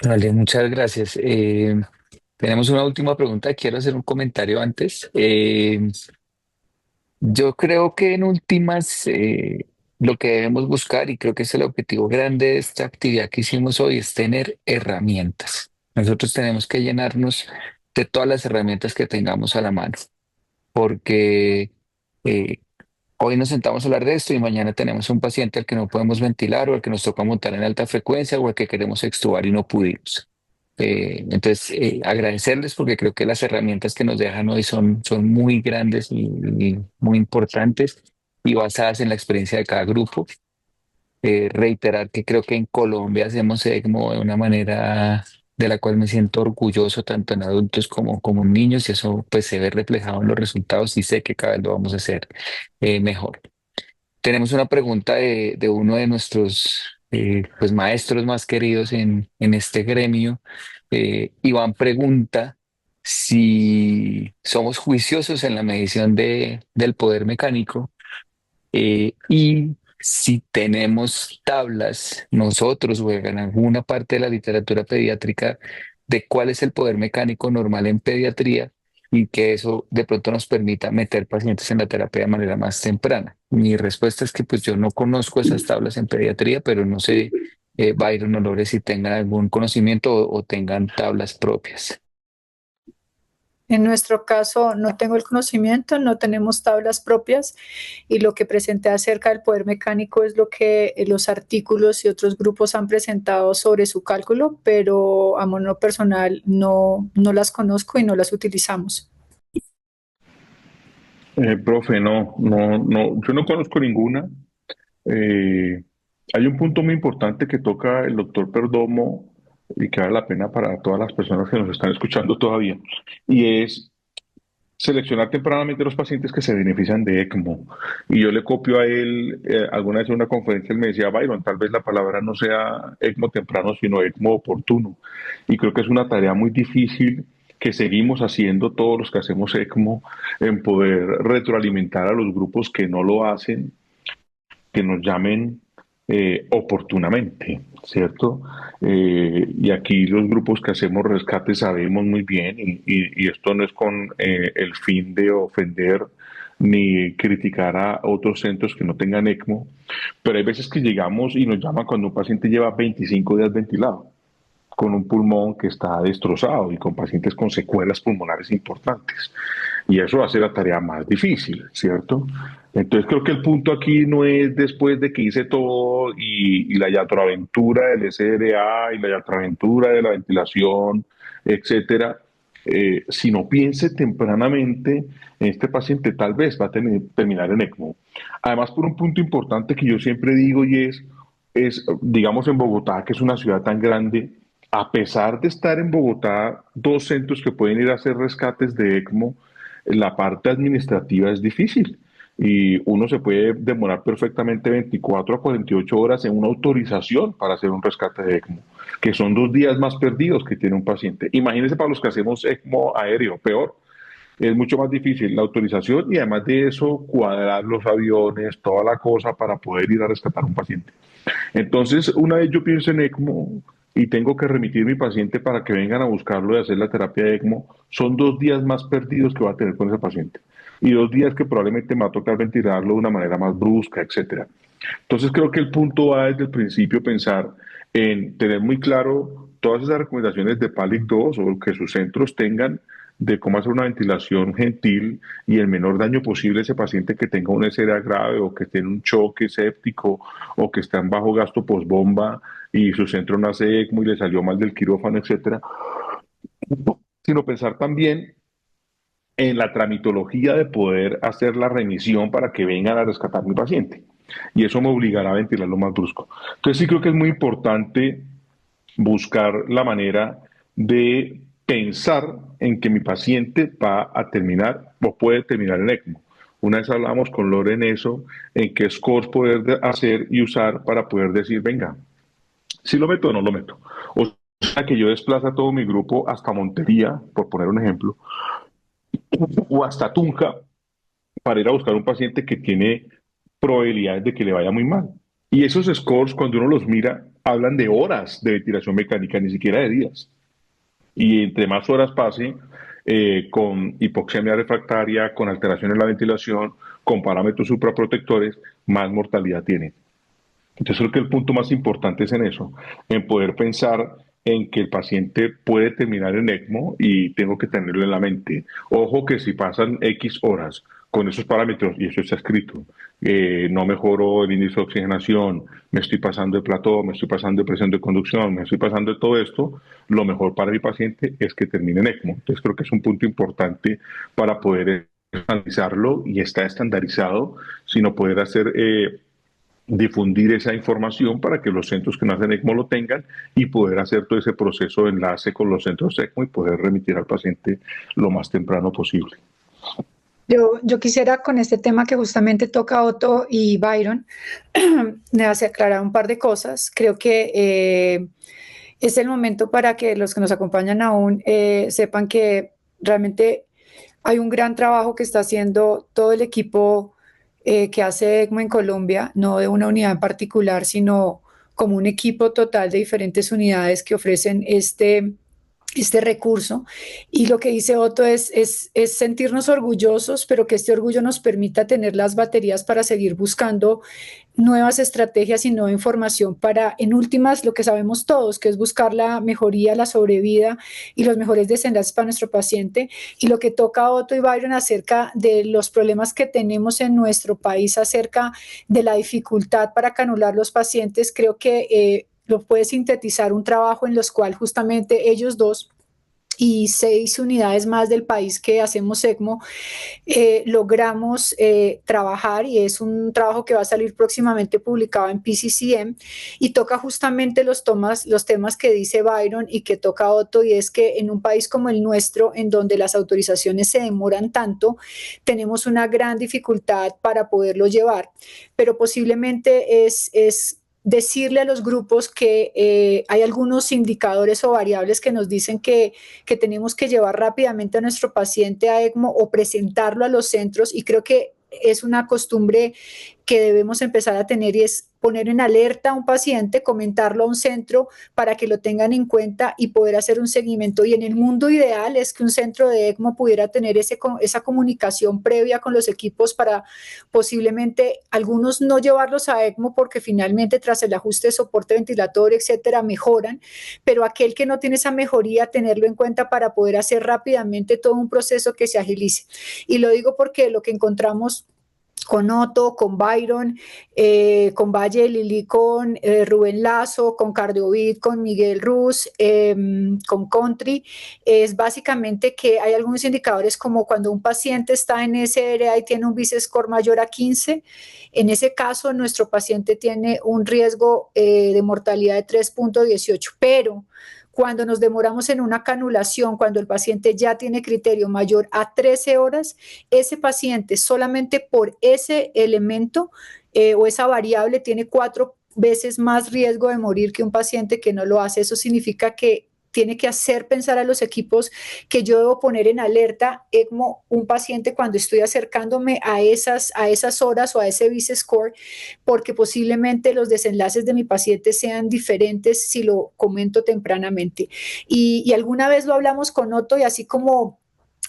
Vale, muchas gracias. Tenemos una última pregunta. Quiero hacer un comentario antes. Yo creo que en últimas, lo que debemos buscar, y creo que es el objetivo grande de esta actividad que hicimos hoy, es tener herramientas. Nosotros tenemos que llenarnos de todas las herramientas que tengamos a la mano, porque eh, hoy nos sentamos a hablar de esto y mañana tenemos un paciente al que no podemos ventilar, o al que nos toca montar en alta frecuencia, o al que queremos extubar y no pudimos. Entonces, agradecerles, porque creo que las herramientas que nos dejan hoy son muy grandes y muy importantes, y basadas en la experiencia de cada grupo. Reiterar que creo que en Colombia hacemos ECMO de una manera de la cual me siento orgulloso, tanto en adultos como en niños, y eso pues se ve reflejado en los resultados, y sé que cada vez lo vamos a hacer mejor. Tenemos una pregunta de uno de nuestros pues maestros más queridos en este gremio. Iván pregunta si somos juiciosos en la medición del poder mecánico, y si tenemos tablas nosotros, o en alguna parte de la literatura pediátrica, de cuál es el poder mecánico normal en pediatría, y que eso de pronto nos permita meter pacientes en la terapia de manera más temprana. Mi respuesta es que pues yo no conozco esas tablas en pediatría, pero no sé, Byron o Lore, si tengan algún conocimiento o tengan tablas propias. En nuestro caso, no tengo el conocimiento, no tenemos tablas propias, y lo que presenté acerca del poder mecánico es lo que los artículos y otros grupos han presentado sobre su cálculo, pero a modo personal no las conozco y no las utilizamos. Profe, no, yo no conozco ninguna. Eh, Hay un punto muy importante que toca el doctor Perdomo y que vale la pena para todas las personas que nos están escuchando todavía, y es seleccionar tempranamente los pacientes que se benefician de ECMO. Y yo le copio a él, alguna vez en una conferencia, él me decía, Byron, tal vez la palabra no sea ECMO temprano, sino ECMO oportuno. Y creo que es una tarea muy difícil que seguimos haciendo todos los que hacemos ECMO, en poder retroalimentar a los grupos que no lo hacen, que nos llamen oportunamente, ¿cierto? Y aquí los grupos que hacemos rescate sabemos muy bien, y esto no es con el fin de ofender ni criticar a otros centros que no tengan ECMO, pero hay veces que llegamos y nos llaman cuando un paciente lleva 25 días ventilado, con un pulmón que está destrozado y con pacientes con secuelas pulmonares importantes. Y eso hace la tarea más difícil, ¿cierto? Entonces creo que el punto aquí no es después de que hice todo y la yatroaventura del SDA y la yatroaventura de la ventilación, etcétera, sino piense tempranamente en este paciente, tal vez va a terminar en ECMO. Además, por un punto importante que yo siempre digo y digamos en Bogotá, que es una ciudad tan grande, a pesar de estar en Bogotá, dos centros que pueden ir a hacer rescates de ECMO, la parte administrativa es difícil y uno se puede demorar perfectamente 24 a 48 horas en una autorización para hacer un rescate de ECMO, que son 2 días más perdidos que tiene un paciente. Imagínense para los que hacemos ECMO aéreo, peor. Es mucho más difícil la autorización y además de eso cuadrar los aviones, toda la cosa para poder ir a rescatar a un paciente. Entonces, una vez yo pienso en ECMO y tengo que remitir a mi paciente para que vengan a buscarlo y hacer la terapia de ECMO, son 2 días más perdidos que va a tener con ese paciente. Y 2 días que probablemente me va a tocar ventilarlo de una manera más brusca, etcétera. Entonces creo que el punto va desde el principio pensar en tener muy claro todas esas recomendaciones de PALIC 2 o que sus centros tengan de cómo hacer una ventilación gentil y el menor daño posible a ese paciente que tenga una SDA grave o que esté en un choque séptico o que está en bajo gasto postbomba y su centro no hace ECMO y le salió mal del quirófano, etcétera, sino pensar también en la tramitología de poder hacer la remisión para que vengan a rescatar a mi paciente. Y eso me obligará a ventilarlo más brusco. Entonces sí creo que es muy importante buscar la manera de pensar en que mi paciente va a terminar o puede terminar en ECMO. Una vez hablamos con Lore en eso, en qué scores poder hacer y usar para poder decir, venga, si lo meto o no lo meto. O sea, que yo desplaza a todo mi grupo hasta Montería, por poner un ejemplo, o hasta Tunja, para ir a buscar un paciente que tiene probabilidades de que le vaya muy mal. Y esos scores, cuando uno los mira, hablan de horas de ventilación mecánica, ni siquiera de días. Y entre más horas pase, con hipoxemia refractaria, con alteración en la ventilación, con parámetros supraprotectores, más mortalidad tiene. Entonces creo que el punto más importante es en eso, en poder pensar en que el paciente puede terminar en ECMO y tengo que tenerlo en la mente. Ojo que si pasan X horas con esos parámetros, y eso está escrito, no mejoró el índice de oxigenación, me estoy pasando de plató, me estoy pasando de presión de conducción, me estoy pasando de todo esto, lo mejor para mi paciente es que termine en ECMO. Entonces creo que es un punto importante para poder analizarlo y está estandarizado, sino poder hacer difundir esa información para que los centros que no hacen ECMO lo tengan y poder hacer todo ese proceso de enlace con los centros ECMO y poder remitir al paciente lo más temprano posible. Yo quisiera con este tema que justamente toca Otto y Byron, me hace aclarar un par de cosas. Creo que es el momento para que los que nos acompañan aún sepan que realmente hay un gran trabajo que está haciendo todo el equipo que hace ECMO en Colombia, no de una unidad en particular, sino como un equipo total de diferentes unidades que ofrecen este recurso. Y lo que dice Otto es sentirnos orgullosos, pero que este orgullo nos permita tener las baterías para seguir buscando nuevas estrategias y nueva información para, en últimas, lo que sabemos todos, que es buscar la mejoría, la sobrevida y los mejores desenlaces para nuestro paciente. Y lo que toca a Otto y Byron acerca de los problemas que tenemos en nuestro país, acerca de la dificultad para canular los pacientes, creo que lo puede sintetizar un trabajo en los cual justamente ellos dos y 6 unidades más del país que hacemos ECMO, logramos trabajar, y es un trabajo que va a salir próximamente publicado en PCCM, y toca justamente los temas que dice Byron y que toca Otto, y es que en un país como el nuestro, en donde las autorizaciones se demoran tanto, tenemos una gran dificultad para poderlo llevar, pero posiblemente es decirle a los grupos que hay algunos indicadores o variables que nos dicen que tenemos que llevar rápidamente a nuestro paciente a ECMO o presentarlo a los centros, y creo que es una costumbre que debemos empezar a tener, y es poner en alerta a un paciente, comentarlo a un centro para que lo tengan en cuenta y poder hacer un seguimiento. Y en el mundo ideal es que un centro de ECMO pudiera tener esa comunicación previa con los equipos para posiblemente algunos no llevarlos a ECMO porque finalmente tras el ajuste de soporte ventilatorio, etcétera, mejoran, pero aquel que no tiene esa mejoría, tenerlo en cuenta para poder hacer rápidamente todo un proceso que se agilice. Y lo digo porque lo que encontramos con Otto, con Byron, con Valle de Lili, con Rubén Lazo, con Cardiovid, con Miguel Ruz, con Country, es básicamente que hay algunos indicadores como cuando un paciente está en SRA y tiene un BIS score mayor a 15, en ese caso nuestro paciente tiene un riesgo de mortalidad de 3,18, pero cuando nos demoramos en una canulación, cuando el paciente ya tiene criterio mayor a 13 horas, ese paciente solamente por ese elemento o esa variable tiene 4 veces más riesgo de morir que un paciente que no lo hace. Eso significa que tiene que hacer pensar a los equipos que yo debo poner en alerta ECMO un paciente cuando estoy acercándome a esas horas o a ese BIS score, porque posiblemente los desenlaces de mi paciente sean diferentes si lo comento tempranamente. Y alguna vez lo hablamos con Otto, y así como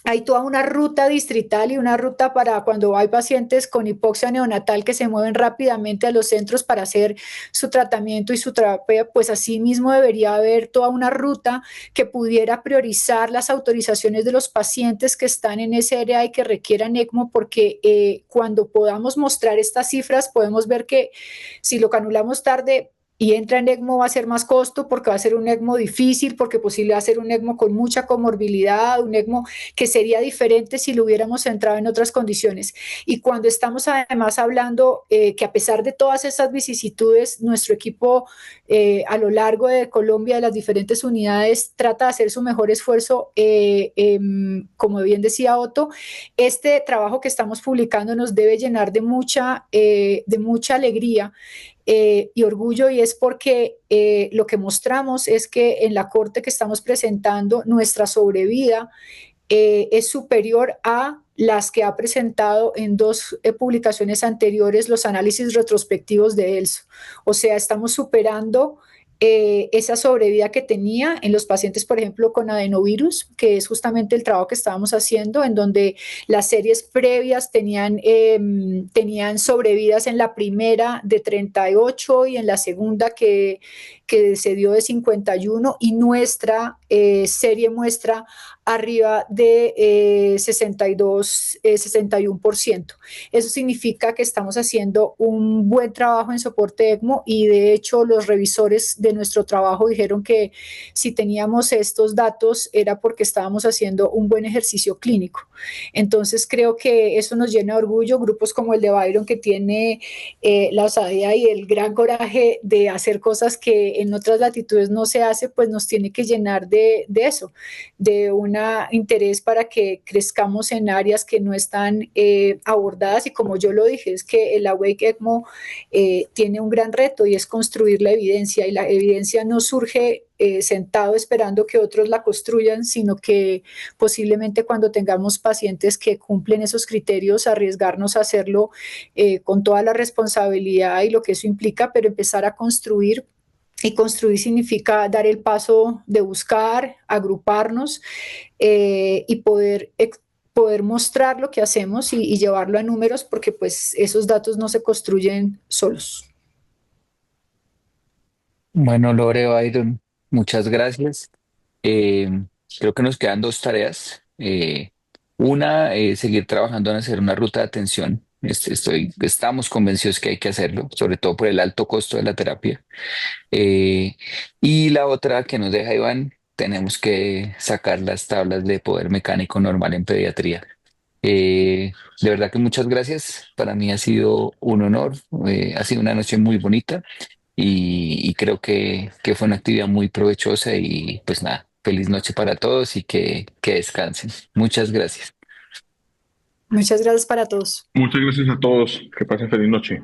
hay toda una ruta distrital y una ruta para cuando hay pacientes con hipoxia neonatal que se mueven rápidamente a los centros para hacer su tratamiento y su terapia, pues así mismo debería haber toda una ruta que pudiera priorizar las autorizaciones de los pacientes que están en ese área y que requieran ECMO, porque cuando podamos mostrar estas cifras podemos ver que si lo canulamos tarde y entra en ECMO va a ser más costo, porque va a ser un ECMO difícil, porque posible va a ser un ECMO con mucha comorbilidad, un ECMO que sería diferente si lo hubiéramos entrado en otras condiciones. Y cuando estamos además hablando que a pesar de todas esas vicisitudes, nuestro equipo a lo largo de Colombia, de las diferentes unidades, trata de hacer su mejor esfuerzo, como bien decía Otto, este trabajo que estamos publicando nos debe llenar de mucha alegría y orgullo, y es porque lo que mostramos es que en la corte que estamos presentando, nuestra sobrevida es superior a las que ha presentado en 2 publicaciones anteriores los análisis retrospectivos de ELSO. O sea, estamos superando esa sobrevida que tenía en los pacientes, por ejemplo, con adenovirus, que es justamente el trabajo que estábamos haciendo, en donde las series previas tenían sobrevidas en la primera de 38 y en la segunda que se dio de 51, y nuestra serie muestra arriba de 62, 61%. Eso significa que estamos haciendo un buen trabajo en soporte ECMO, y de hecho los revisores de nuestro trabajo dijeron que si teníamos estos datos era porque estábamos haciendo un buen ejercicio clínico. Entonces creo que eso nos llena de orgullo. Grupos como el de Byron, que tiene la osadía y el gran coraje de hacer cosas que en otras latitudes no se hace, pues nos tiene que llenar de eso, de un interés para que crezcamos en áreas que no están abordadas. Y como yo lo dije, es que el Awake ECMO tiene un gran reto, y es construir la evidencia, y la evidencia no surge sentado esperando que otros la construyan, sino que posiblemente cuando tengamos pacientes que cumplen esos criterios, arriesgarnos a hacerlo con toda la responsabilidad y lo que eso implica, pero empezar a construir. Y construir significa dar el paso de buscar, agruparnos y poder mostrar lo que hacemos y llevarlo a números, porque pues esos datos no se construyen solos. Bueno, Lore, Byron, muchas gracias. Eh, Creo que nos quedan dos tareas. Una, seguir trabajando en hacer una ruta de atención. Estamos convencidos que hay que hacerlo, sobre todo por el alto costo de la terapia. Y la otra que nos deja Iván tenemos que sacar las tablas de poder mecánico normal en pediatría. De verdad que muchas gracias. Para mí ha sido un honor. Ha sido una noche muy bonita y creo que fue una actividad muy provechosa y pues nada, feliz noche para todos y que descansen. Muchas gracias. Muchas gracias para todos. Muchas gracias a todos. Que pasen feliz noche.